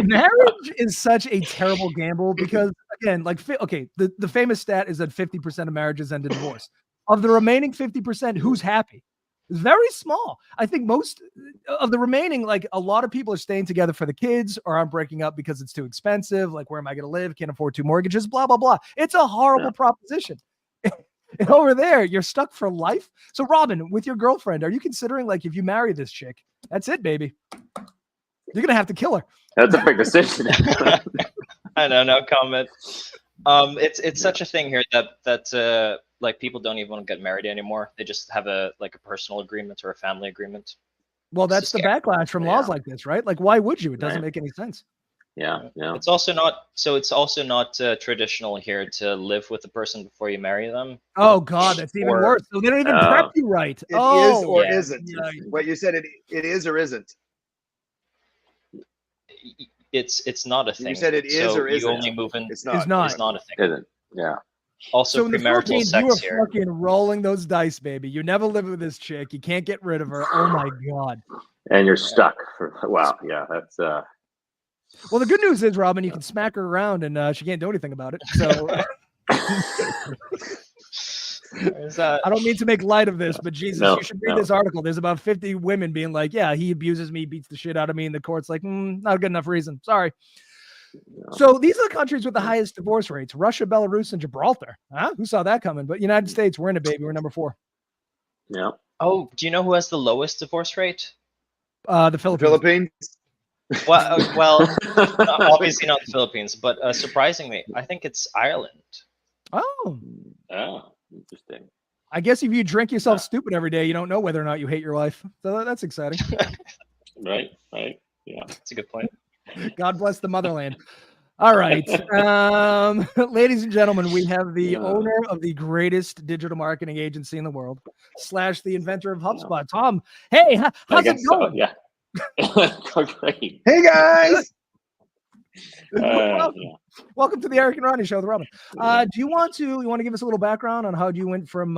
Marriage is such a terrible gamble because, again, like, the famous stat is that 50% of marriages end in divorce. Of the remaining 50%, who's happy? It's very small. I think most of the remaining, like, a lot of people are staying together for the kids or aren't breaking up because it's too expensive. Like, where am I going to live? Can't afford 2 mortgages, blah, blah, blah. It's a horrible proposition. And over there, you're stuck for life. So, Robin, with your girlfriend, are you considering, like, if you marry this chick, that's it, baby? You're gonna have to kill her. That's a big decision. I know, no comment. It's such a thing here that like people don't even want to get married anymore. They just have a personal agreement or a family agreement. Well, that's the backlash from laws like this, right? Like, why would you? It doesn't make any sense. Yeah. It's also not traditional here to live with the person before you marry them. Oh God, that's even worse. So they don't even prep you right. It is or isn't. What you said, it is or isn't. It's not a thing. You said it is or isn't. You only move in. It's not. It's not a thing. Isn't. Yeah. Also, so in the premarital Philippines, sex you are here. fucking rolling those dice, baby. You never live with this chick. You can't get rid of her. Oh my God. And you're stuck. Wow. Yeah. That's. Well, the good news is, Robin, you can smack her around and she can't do anything about it. So. I don't mean to make light of this, but Jesus, you should read this article. There's about 50 women being like, yeah, he abuses me, beats the shit out of me. And the court's like, not a good enough reason. Sorry. So these are the countries with the highest divorce rates: Russia, Belarus, and Gibraltar. Huh? Who saw that coming? But United States, we're in it, baby. We're number 4. Yeah. Oh, do you know who has the lowest divorce rate? The Philippines. Well, obviously not the Philippines, but surprisingly, I think it's Ireland. Oh, interesting. I guess if you drink yourself stupid every day, you don't know whether or not you hate your wife. So that's exciting. Right. Yeah. That's a good point. God bless the motherland. All right. Ladies and gentlemen, we have the owner of the greatest digital marketing agency in the world, / the inventor of HubSpot. Tom, hey, how's it going? Yeah. Great. Hey, guys. Welcome to the Eric and Rodney Show, the Robin. Do you want to give us a little background on how you went from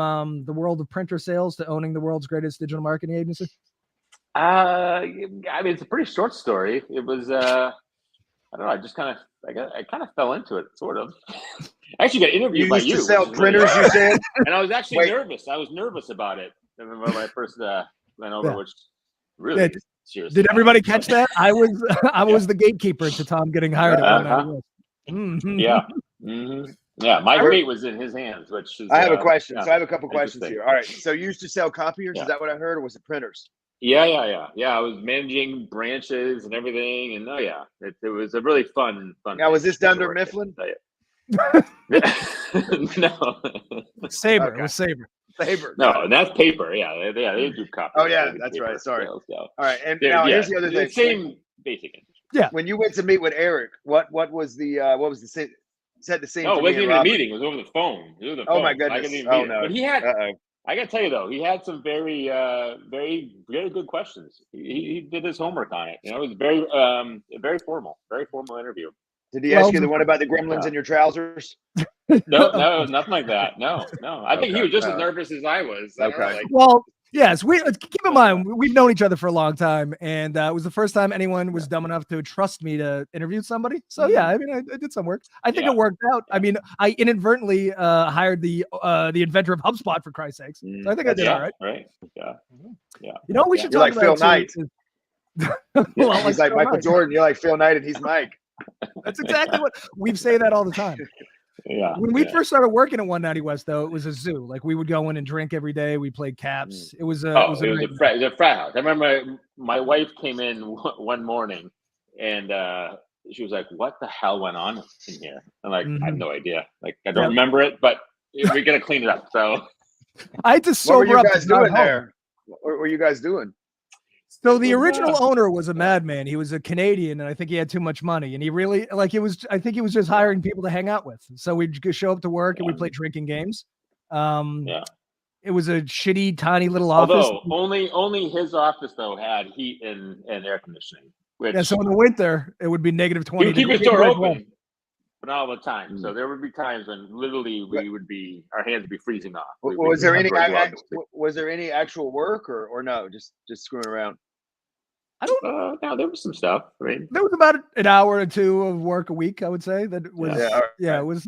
the world of printer sales to owning the world's greatest digital marketing agency? I mean, it's a pretty short story. It was, I don't know. I kind of fell into it, sort of. I actually got interviewed by you. You used to sell printers, you said? And I was actually nervous. I was nervous about it when I first went over, which really. Did everybody catch that? I was the gatekeeper to Tom getting hired at Yeah. Mm-hmm. Yeah, my fate was in his hands, which is. I have a question. So I have a couple questions here. All right. So you used to sell copiers? Is that what I heard, or was it printers? Yeah. I was managing branches and everything, and it was a really fun. Now, was this done under Mifflin? No. Sabre. Okay. It was Sabre. Sabre. No, and that's paper. Yeah, they do copy. Oh yeah, that's right. Sorry. All right, and now here's the other thing. Same basic. Yeah. When you went to meet with Eric, what was the set the scene? No, it wasn't even a meeting. It was over the phone. Oh my goodness. Oh no. But he had. I gotta tell you though, he had some very, very good questions. He did his homework on it. You know, it was very formal interview. Did he ask you the one about the gremlins in your trousers? No, nothing like that. No. I think he was just as nervous as I was. Okay. Well, yes. Keep in mind we've known each other for a long time, and it was the first time anyone was dumb enough to trust me to interview somebody. So yeah, I mean, I did some work. I think it worked out. I mean, I inadvertently hired the inventor of HubSpot, for Christ's sakes. So I think I did all right. Right. Yeah. You know, we should You're talk like about Phil Knight. Well, he's like Michael Jordan. You're like Phil Knight, and he's Mike. That's exactly what we say that all the time. Yeah. When we first started working at 190 West, though, it was a zoo. Like, we would go in and drink every day. We played caps. It was a frat house. I remember my wife came in one morning, and she was like, "What the hell went on in here?" I'm like, "I have no idea. Like, I don't remember it, but we're gonna clean it up." So I had to sober up. What were you guys doing there? What were you guys doing? So the original owner was a madman. He was a Canadian, and I think he had too much money. And he really like it was. I think he was just hiring people to hang out with. So we'd show up to work and we play drinking games. It was a shitty, tiny little office. Although only his office though had heat and air conditioning. Which, so in the winter it would be -20. You keep his door open, but not all the time. So there would be times when literally our hands would be freezing off. Was there any actual work or no? Just screwing around. I don't. No, there was some stuff. I mean, there was about an hour or two of work a week. I would say that was. It was.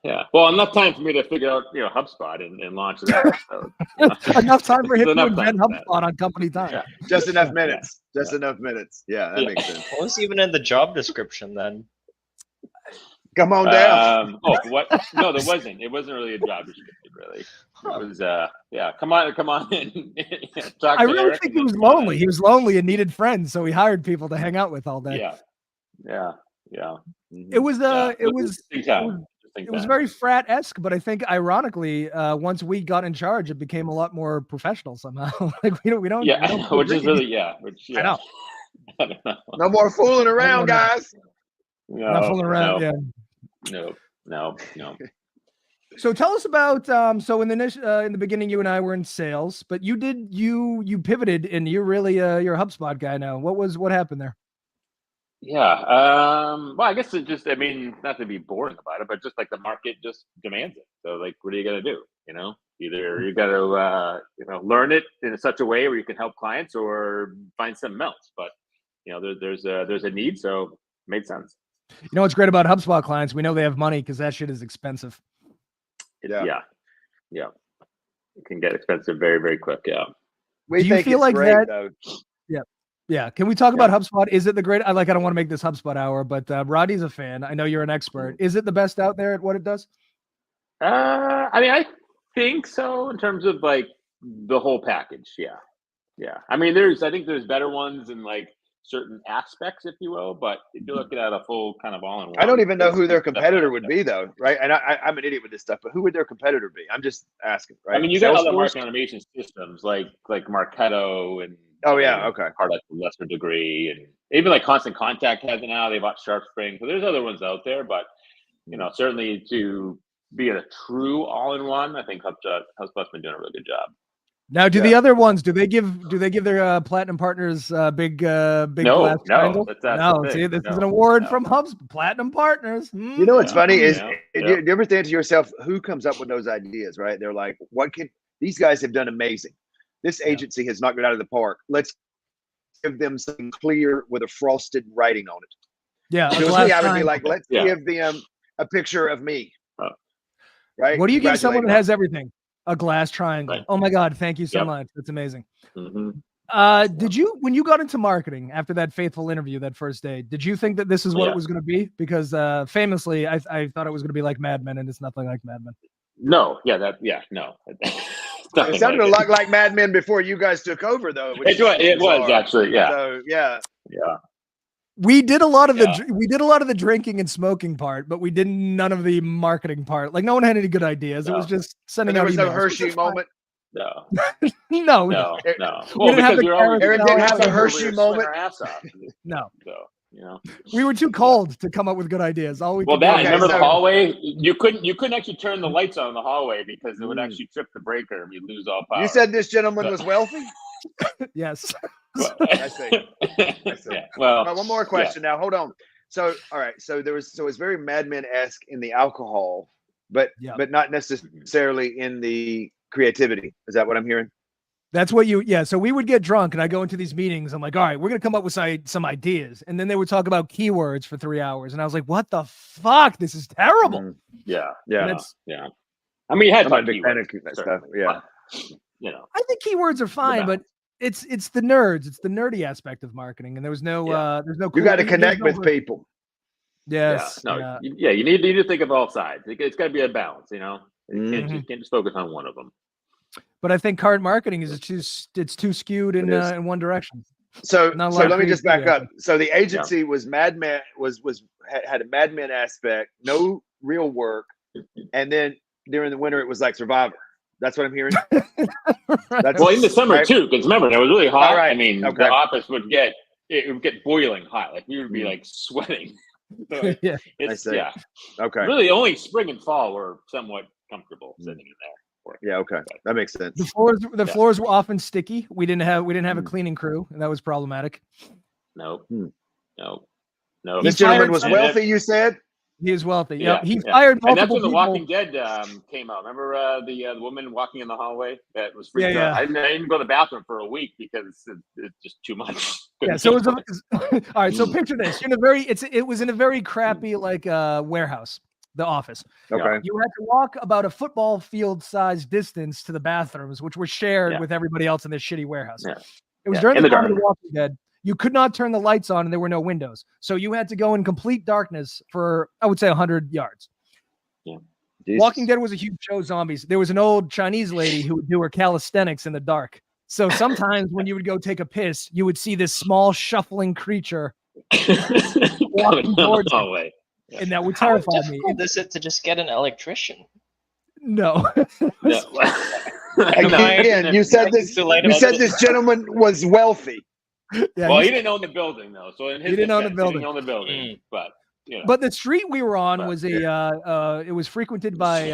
Yeah. Well, enough time for me to figure out HubSpot and launch that. So, enough time for him to invent HubSpot on company time. Yeah. Just enough minutes. Just enough minutes. Yeah, that makes sense. What was even in the job description then? Come on down. What? No, there wasn't. It wasn't really a job description, really. It was, come on in. I really think he was lonely. He was lonely and needed friends, so he hired people to hang out with all day. Yeah. It was very frat-esque, but I think ironically, once we got in charge, it became a lot more professional somehow. Like we don't. Yeah, we don't which is really I know. I don't know. No more fooling around, guys. Not fooling around. No. So tell us about so in the beginning you and I were in sales, but you pivoted and you're really you're a HubSpot guy now. What happened there? Yeah. Well, I guess it just, not to be boring about it, but just like the market just demands it. So like, what are you going to do? Either you got to, learn it in such a way where you can help clients or find something else. But, there's a need. So it made sense. You know what's great about HubSpot clients? We know they have money because that shit is expensive. Yeah. It can get expensive very, very quick. Yeah. Do you feel like that? Though. Yeah. Can we talk about HubSpot? Is it the great? I don't want to make this HubSpot hour, but Rodney's a fan. I know you're an expert. Is it the best out there at what it does? I think so in terms of like the whole package. Yeah. I think there's better ones in like certain aspects, if you will, but if you're looking at a full kind of all-in-one, I don't even know who their competitor would be, though, right? And I'm an idiot with this stuff, but who would their competitor be? I'm just asking, right? You got other marketing automation systems like Marketo and okay, Hard to a lesser degree, and even like Constant Contact has it now. They bought SharpSpring, so there's other ones out there, but certainly to be a true all-in-one, I think HubSpot's been doing a really good job. Now, do the other ones? Do they give their platinum partners big glass triangle? No. See, this is an award from HubSpot Platinum Partners. You know what's funny is you ever think to yourself, who comes up with those ideas? Right? They're like, these guys have done amazing. This agency has knocked it out of the park. Let's give them something clear with a frosted writing on it. Yeah, I would be like, let's give them a picture of me. Right? What do you give someone that has everything? A glass triangle. Right. Oh my God. Thank you so much. That's amazing. Mm-hmm. Did you, when you got into marketing after that faithful interview that first day, did you think that this is what it was going to be? Because famously, I thought it was going to be like Mad Men, and it's nothing like Mad Men. No. No. It sounded a lot like Mad Men before you guys took over, though. It was actually, yeah. So, yeah. We did a lot of the drinking and smoking part, but we did none of the marketing part. Like no one had any good ideas. It was just sending out emails. There was no Hershey moment. No. No. Well, because Aaron didn't have a Hershey moment. No. So, we were too cold to come up with good ideas. Remember the hallway? You couldn't actually turn the lights on in the hallway because it would actually trip the breaker and you'd lose all power. You said this gentleman was wealthy? Yes. I see. Yeah. Well, one more question now. Hold on. So, all right. So it's very Mad Men-esque in the alcohol, but not necessarily in the creativity. Is that what I'm hearing? That's what so we would get drunk and I go into these meetings. I'm like, all right, we're going to come up with some ideas. And then they would talk about keywords for 3 hours. And I was like, what the fuck? This is terrible. Yeah. You had fun keywords, stuff. Yeah. I think keywords are fine, but it's the nerds. It's the nerdy aspect of marketing. And there's no, you got to connect with people. Yes. You need to think of all sides. It's got to be a balance, You can't just focus on one of them. But I think current marketing is it's too skewed in one direction. So let me just back up. So the agency was Mad Men had a Mad Men aspect, no real work, and then during the winter it was like Survivor. That's what I'm hearing. Right. Well, in the summer right. too, because remember it was really hot. All right. I mean, Okay. the office would get boiling hot. Like we would be like sweating. So Yeah. it's I see. Okay. Really, only spring and fall were somewhat comfortable sitting in there. Yeah. Okay. That makes sense. The floors were often sticky. We didn't have a cleaning crew, and that was problematic. Nope. Hmm. Nope. This gentleman was wealthy, you said? He is wealthy. Yeah, He fired multiple and that's when The people. Walking Dead came out. Remember the woman walking in the hallway that was freaked Yeah, out? I didn't go to the bathroom for a week because it's just too much. Yeah, so it was all right. So picture this: you're in a it was in a very crappy warehouse, the office. Okay. You had to walk about a football field size distance to the bathrooms, which were shared with everybody else in this shitty warehouse. Yeah. It was during the time of The Walking Dead. You could not turn the lights on, and there were no windows, so you had to go in complete darkness for, I would say, 100 yards. Yeah. Walking Dead was a huge show. Zombies. There was an old Chinese lady who would do her calisthenics in the dark. So sometimes when you would go take a piss, you would see this small shuffling creature walking towards you, and that would terrify me. Is it to just get an electrician? No. Again, you said this gentleman was wealthy. Yeah, well, he didn't own the building though, so in his he didn't own the defense, building. He didn't own the building, but you know. But the street we were on was it was frequented by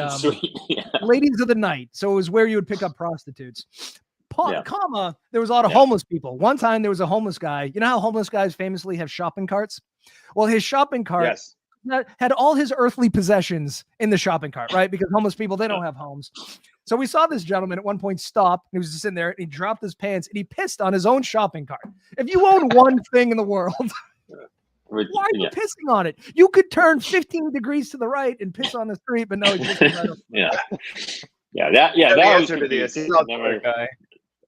ladies of the night, so it was where you would pick up prostitutes. Comma, there was a lot of homeless people. One time there was a homeless guy. You know how homeless guys famously have shopping carts? Well, his shopping cart had all his earthly possessions in the shopping cart, right? Because homeless people, they don't have homes. So we saw this gentleman at one point stop. He was just in there and he dropped his pants and he pissed on his own shopping cart. If you own one thing in the world, why are you pissing on it? You could turn 15 degrees to the right and piss on the street, but no, he pissed right up. That answer to this.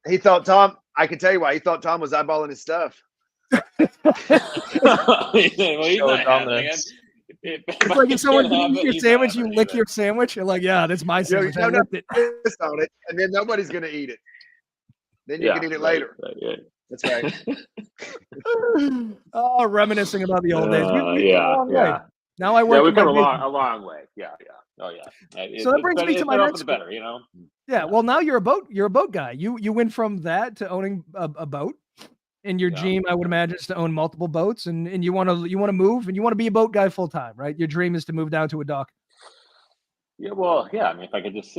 He thought Tom. I can tell you why. He thought Tom was eyeballing his stuff. It's like if someone gives you your sandwich, you lick your sandwich. You're like, yeah, that's my sandwich. No, piss on it, and then nobody's gonna eat it. Then you can eat it later. That's right. Oh, reminiscing about the old days. Now I work. Yeah, we've come a long way. Yeah. Oh yeah. So that brings me to my next. Better, you know. Yeah. Well, now you're a boat guy. You went from that to owning a boat. And your dream, I would imagine, is to own multiple boats, and you want to move, and you want to be a boat guy full time, right? Your dream is to move down to a dock. Yeah, well, yeah. I mean, if I could just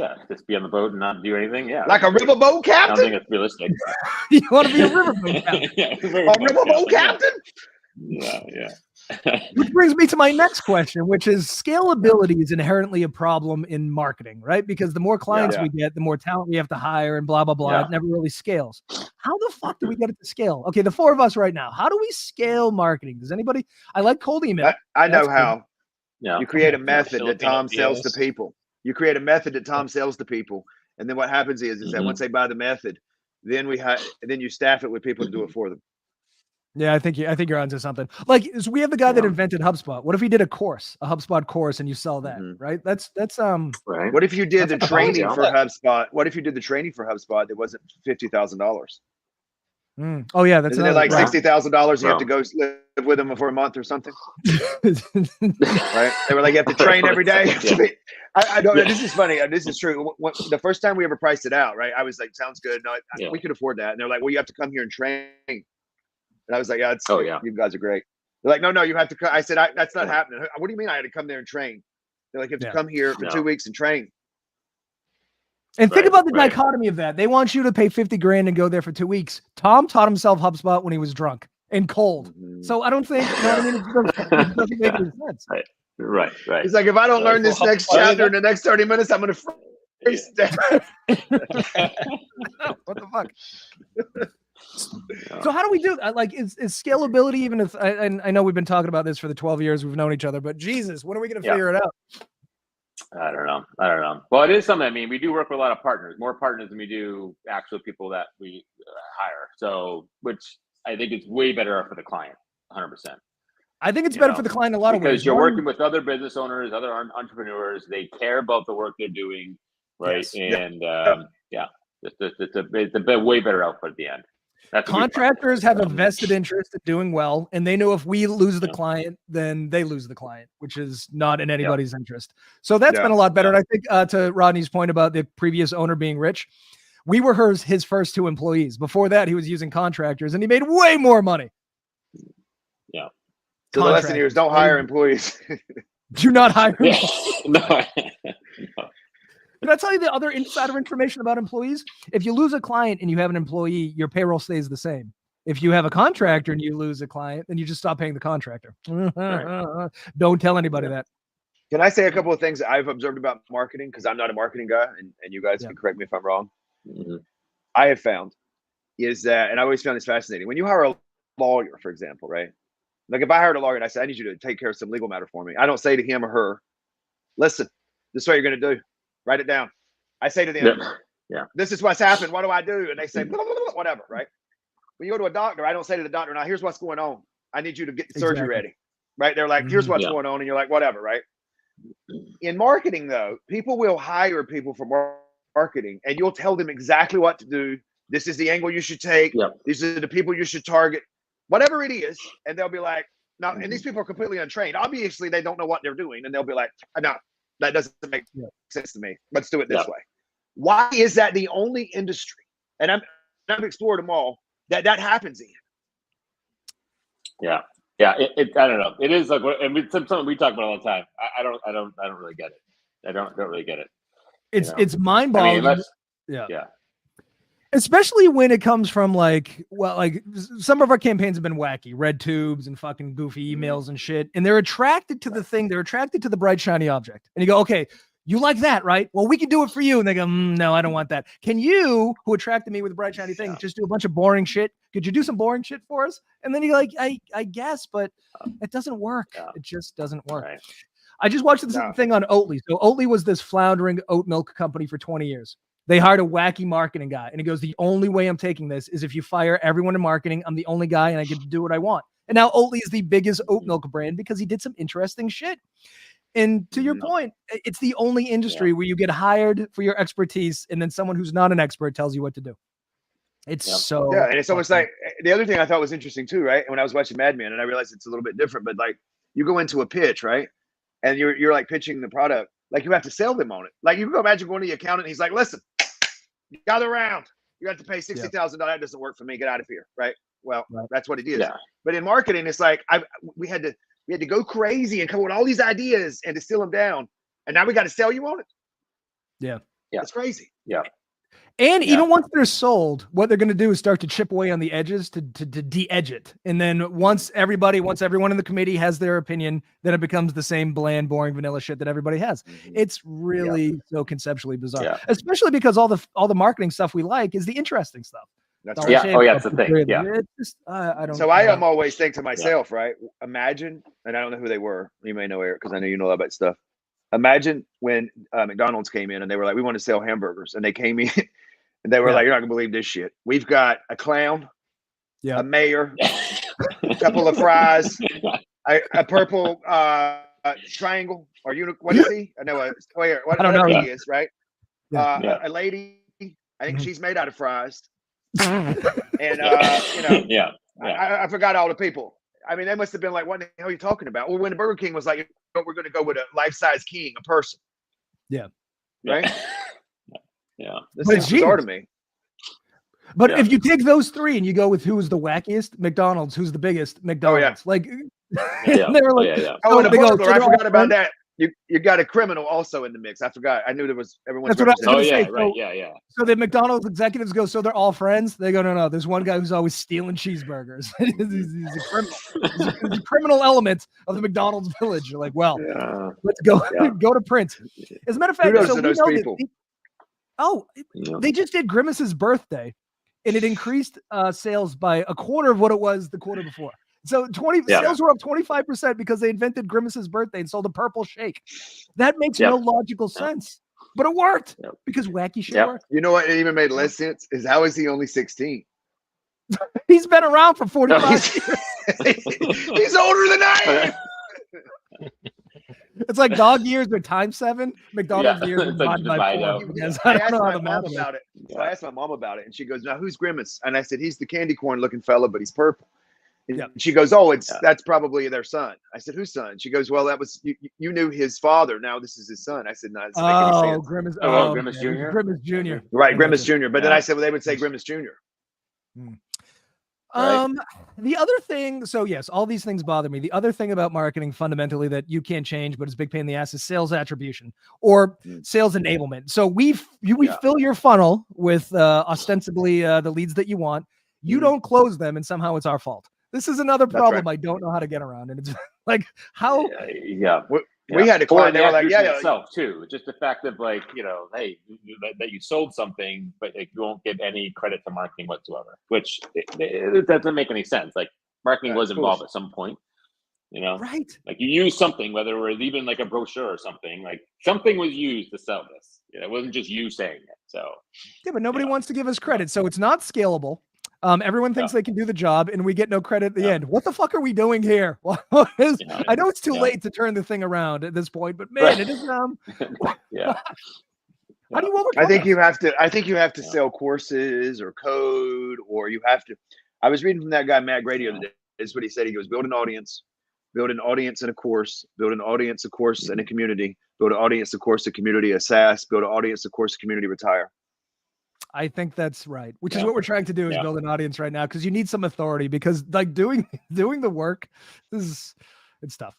be on the boat and not do anything, like a riverboat captain. I don't think it's realistic. You want to be a riverboat captain? A riverboat captain. Yeah. Which brings me to my next question, which is scalability is inherently a problem in marketing, right? Because the more clients we get, the more talent we have to hire and blah, blah, blah. It never really scales. How the fuck do we get it to scale? Okay, the four of us right now, how do we scale marketing? Does anybody? I like cold email. I know how. Yeah. You create a method that Tom sells to people. You create a method that Tom sells to people. And then what happens is that once they buy the method, then you staff it with people to do it for them. Yeah, I think you're onto something. Like, so we have the guy that invented HubSpot. What if he did a HubSpot course, and you sell that, right? That's right. What if you did the training for HubSpot? What if you did the training for HubSpot that wasn't $50,000? Oh yeah, that's like $60,000. You have to go live with them for a month or something, right? They were like, you have to train every day. I don't know. This is funny. This is true. The first time we ever priced it out, right? I was like, sounds good. No, we could afford that. And they're like, well, you have to come here and train. And I was like, you guys are great. They're like, no, you have to come. I said, that's not happening. What do you mean I had to come there and train? They're like, you have to come here for 2 weeks and train. And think about the dichotomy of that. They want you to pay $50,000 and go there for 2 weeks. Tom taught himself HubSpot when he was drunk and cold. So I don't think, you know what I mean? It doesn't make any sense. Right. He's like, if I don't learn this next chapter in the next 30 minutes, I'm going to freeze down. What the fuck? So how do we do that? Like, is scalability, even if I know we've been talking about this for the 12 years we've known each other, but Jesus, when are we going to figure it out? I don't know. Well, it is something. I mean, we do work with a lot of partners, more partners than we do actual people that we hire. So, which I think is way better for the client, 100%. I think it's better for the client in a lot of ways. Because you're working with other business owners, other entrepreneurs. They care about the work they're doing, right? Yes. And it's a way better output at the end. Contractors have a vested interest in doing well, and they know if we lose the client, then they lose the client, which is not in anybody's interest. So that's been a lot better. And I think to Rodney's point about the previous owner being rich, we were his first 2 employees. Before that, he was using contractors, and he made way more money. Yeah. So the lesson here is don't hire employees. Do not hire. No. Can I tell you the other insider information about employees? If you lose a client and you have an employee, your payroll stays the same. If you have a contractor and you lose a client, then you just stop paying the contractor. Right. Don't tell anybody that. Can I say a couple of things that I've observed about marketing? Because I'm not a marketing guy, and you guys can correct me if I'm wrong. I have found is that, and I always found this fascinating, when you hire a lawyer, for example, right? Like if I hired a lawyer and I said, I need you to take care of some legal matter for me, I don't say to him or her, listen, this is what you're going to do. Write it down. I say to them, this is what's happened. What do I do? And they say, blah, blah, blah, whatever, right? When you go to a doctor, I don't say to the doctor, now here's what's going on. I need you to get the surgery ready, right? They're like, here's what's going on. And you're like, whatever, right? In marketing, though, people will hire people for marketing, and you'll tell them exactly what to do. This is the angle you should take. These are the people you should target, whatever it is. And they'll be like, no, and these people are completely untrained. Obviously, they don't know what they're doing. And they'll be like, no, that doesn't make sense to me. Let's do it this way. Why is that the only industry? And I've explored them all that happens in. Yeah. I don't know. It is like, and it's something we talk about all the time. I don't really get it. I don't really get it. It's mind-boggling. I mean, yeah. Especially when it comes from like some of our campaigns have been wacky, red tubes and fucking goofy emails and shit. And they're attracted to the thing. They're attracted to the bright, shiny object. And you go, okay, you like that, right? Well, we can do it for you. And they go, no, I don't want that. Can you, who attracted me with the bright, shiny thing, just do a bunch of boring shit? Could you do some boring shit for us? And then you're like, I guess, but it doesn't work. It just doesn't work. Right. I just watched this thing on Oatly. So Oatly was this floundering oat milk company for 20 years. They hired a wacky marketing guy. And he goes, the only way I'm taking this is if you fire everyone in marketing. I'm the only guy and I get to do what I want. And now Oatly is the biggest oat milk brand because he did some interesting shit. And to your point, it's the only industry where you get hired for your expertise and then someone who's not an expert tells you what to do. It's so and it's almost like the other thing I thought was interesting too, right? When I was watching Mad Men, and I realized it's a little bit different, but like you go into a pitch, right? And you're like pitching the product, like you have to sell them on it. Like you can go imagine going to the accountant, and he's like, listen, gather around. You have to pay $60,000. That doesn't work for me. Get out of here, right? Well, that's what it is. Yeah. But in marketing, it's like we had to go crazy and come up with all these ideas and distill them down. And now we got to sell you on it. Yeah. It's crazy. Yeah. And even once they're sold, what they're going to do is start to chip away on the edges to de-edge it. And then once everyone in the committee has their opinion, then it becomes the same bland, boring, vanilla shit that everybody has. It's really so conceptually bizarre, especially because all the marketing stuff we like is the interesting stuff. That's right. Yeah. Oh, yeah. It's the thing. Yeah. Just, I don't. So I always think to myself, right? Imagine, and I don't know who they were. You may know Eric because I know you know a lot about stuff. Imagine when McDonald's came in and they were like, "We want to sell hamburgers," and they came in and they were like, "You're not gonna believe this shit. We've got a clown, a mayor, a couple of fries, a purple triangle or unicorn. What is he? I know whatever he is, right? A lady. I think she's made out of fries." And I forgot all the people. I mean, they must have been like, what the hell are you talking about? Well, when the Burger King was like, we're going to go with a life-size king, a person. Yeah. Right? Yeah. This is bizarre to me. But if you take those three and you go with who's the wackiest, McDonald's, who's the biggest, McDonald's. Like, they were like, oh, and I forgot about that. You got a criminal also in the mix. I forgot. I knew there was everyone's. That's what I was saying. Right. Yeah. So the McDonald's executives go, so they're all friends. They go, no. There's one guy who's always stealing cheeseburgers. he's a criminal. He's a criminal element of the McDonald's village. You're like, well, let's go go to print. As a matter of fact, so we know they just did Grimace's birthday, and it increased sales by a quarter of what it was the quarter before. So sales were up 25% because they invented Grimace's birthday and sold a purple shake. That makes no logical sense, but it worked because wacky shit worked. You know what? It even made less sense is how is he only 16? He's been around for 45 years. He's older than I am. It's like dog years are times 7. McDonald's years are It's like divided by 4. out. Because I I don't asked know how my the mom math about it. So I asked my mom about it, and she goes, "Now who's Grimace?" And I said, "He's the candy corn looking fella, but he's purple." And Yeah. she goes, "Oh, that's probably their son." I said, "Whose son?" She goes, "Well, that was you knew his father. Now this is his son." I said, "No, it doesn't make any sense." Grimace. Grimace Jr.? Grimace Jr. Right, Grimace Jr. But then I said, well, they would say Grimace Jr. Right. The other thing, so yes, all these things bother me. The other thing about marketing fundamentally that you can't change, but it's a big pain in the ass, is sales attribution or sales enablement. So we fill your funnel with ostensibly the leads that you want. You don't close them, and somehow it's our fault. This is another problem I don't know how to get around, and it's like how. We had a client. They were like, itself too. Just the fact of like, hey, that you sold something, but like, you won't give any credit to marketing whatsoever, which it doesn't make any sense. Like marketing was involved at some point, right? Like you use something, whether it was even like a brochure or something, like something was used to sell this. It wasn't just you saying it. So yeah, but nobody wants to give us credit, so it's not scalable. Everyone thinks they can do the job, and we get no credit at the end. What the fuck are we doing here? I know it's too late to turn the thing around at this point, but man, it is. How do you overcome? I think you have to sell courses or code, or you have to. I was reading from that guy Matt Grady the other day. This is what he said. He goes, build an audience and a course, build an audience, a course, and a community, build an audience, a course, a community, a SaaS, build an audience, a course, a community, retire. I think that's right, which is what we're trying to do is build an audience right now, because you need some authority, because like doing the work it's tough.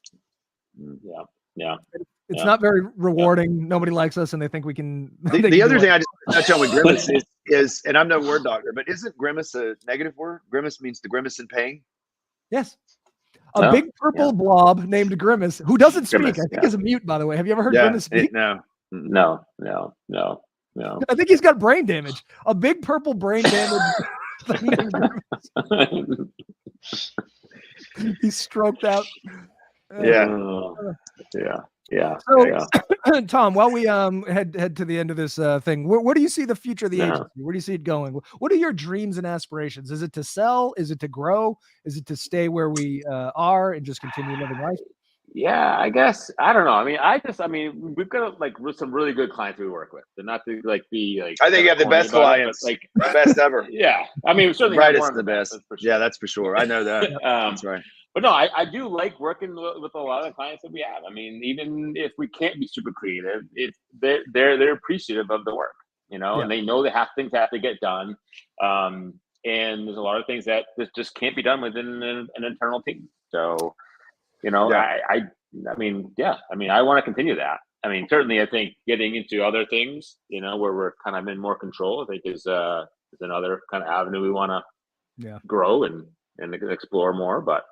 It's not very rewarding. Nobody likes us, and they think we can. The other thing I just touch on with grimace is, and I'm no word doctor, but isn't grimace a negative word? Grimace means to grimace in pain. Yes. A big purple blob named Grimace, who doesn't speak. I think he's a mute, by the way. Have you ever heard Grimace speak? No. I think he's got brain damage. A big purple brain damage. He's stroked out. So, Tom, while we head to the end of this thing, where do you see the future of the agency? Where do you see it going? What are your dreams and aspirations? Is it to sell? Is it to grow? Is it to stay where we are and just continue living life? Yeah, I guess. I don't know. I mean, we've got like some really good clients we work with. They're not to like be like. I think you have the best clients, like the best ever. Yeah, I mean, certainly brightest, the best. Sure. Yeah, that's for sure. I know that. That's right. But no, I do like working with a lot of the clients that we have. I mean, even if we can't be super creative, they're appreciative of the work, and they know things have to get done. And there's a lot of things that just can't be done within an internal team. So. I want to continue that. I mean, certainly, I think getting into other things, where we're kind of in more control, I think is another kind of avenue we want to grow and explore more. But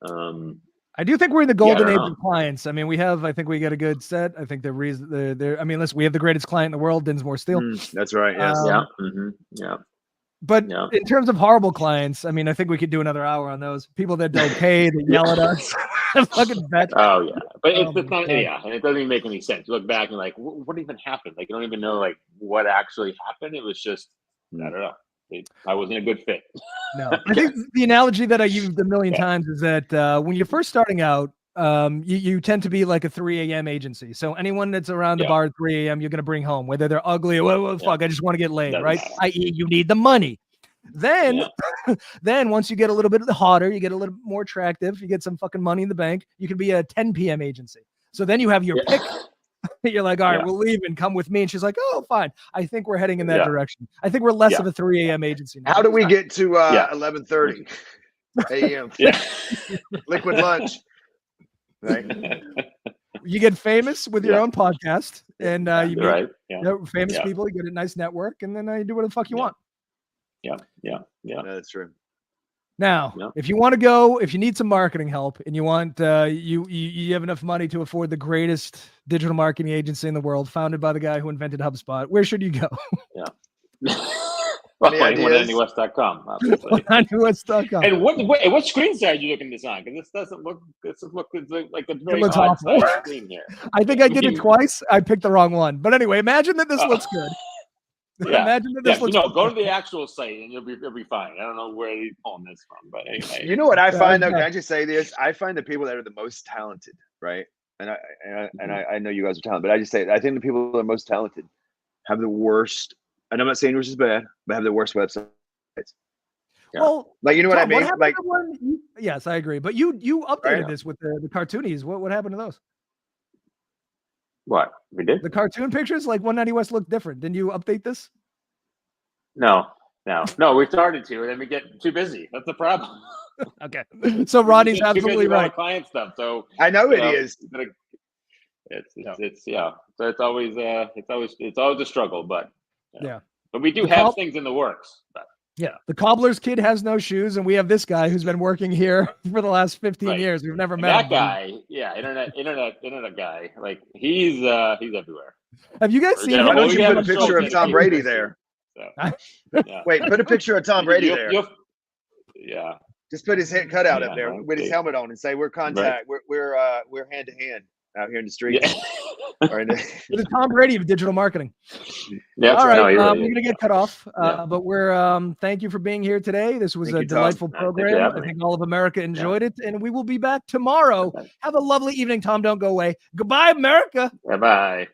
I do think we're in the golden age of clients. I mean, I think we got a good set. I think they're. I mean, listen, we have the greatest client in the world, Dinsmore Steel. That's right. Yes. But in terms of horrible clients, I mean, I think we could do another hour on those people that don't pay, that yell at us. Fucking bet. Oh yeah, but it's not. Yeah, and it doesn't even make any sense. You look back and like, what even happened? Like, you don't even know like what actually happened. It was just, I don't know. I wasn't a good fit. No, I think the analogy that I used a million times is that when you're first starting out, you tend to be like a 3 a.m. agency. So anyone that's around the bar at 3 a.m., you're going to bring home, whether they're ugly or well, fuck, I just want to get laid, right? I.e., you need the money. Then once you get a little bit hotter, you get a little more attractive, you get some fucking money in the bank, you can be a 10 p.m. agency. So then you have your pick. You're like, all right, we'll leave and come with me. And she's like, oh, fine. I think we're heading in that direction. I think we're less of a 3 a.m. agency now. How do we get to 11:30 a.m.? Liquid lunch. Right. You get famous with your own podcast, and you meet famous Yeah. people. You get a nice network, and then you do whatever the fuck you want. Yeah. That's true. Now, if you want to go, if you need some marketing help, and you want you have enough money to afford the greatest digital marketing agency in the world, founded by the guy who invented HubSpot, where should you go? OneAnyWest.com. 1AnyWest.com. And what screen size are you looking this on? Because this doesn't look. This looks like a very odd size screen here. I think I did it twice. I picked the wrong one. But anyway, imagine that this looks good. Imagine that this looks good. Go to the actual site and you'll be fine. I don't know where you're pulling this from, but anyway. You know what I find though? Can I just say this? I find the people that are the most talented, right, and I know you guys are talented, but I just say I think the people that are most talented have the worst. And I'm not saying yours is bad, but have the worst websites. Yeah. Well, like, you know what Tom, I mean? happened Like, to one? Yes, I agree. But you updated know. this with the cartoonies. What happened to those? What we did? The cartoon pictures, like 190 West, look different. Didn't you update this? No. We started to, and then we get too busy. That's the problem. Okay, so Rodney's absolutely right. Client stuff. So I know it is. It's yeah. So it's always a struggle, but yeah. But we do have things in the works. But. Yeah, the cobbler's kid has no shoes, and we have this guy who's been working here for the last 15 years. We've never met that him. Guy. Yeah, internet guy. Like he's everywhere. Have you guys seen? Why don't you put a picture of Tom Brady there? So, yeah. Wait, put a picture of Tom Brady there. Yeah. Just put his head cut out up there with his helmet on and say we're contact. Right. We're hand to hand out here in the street. Yeah. The Tom Brady of digital marketing. Yeah. All right, we're gonna get cut off, but we're thank you for being here today. This was a delightful program. I think all of America enjoyed it, and we will be back tomorrow. Have a lovely evening, Tom. Don't go away. Goodbye, America. Bye.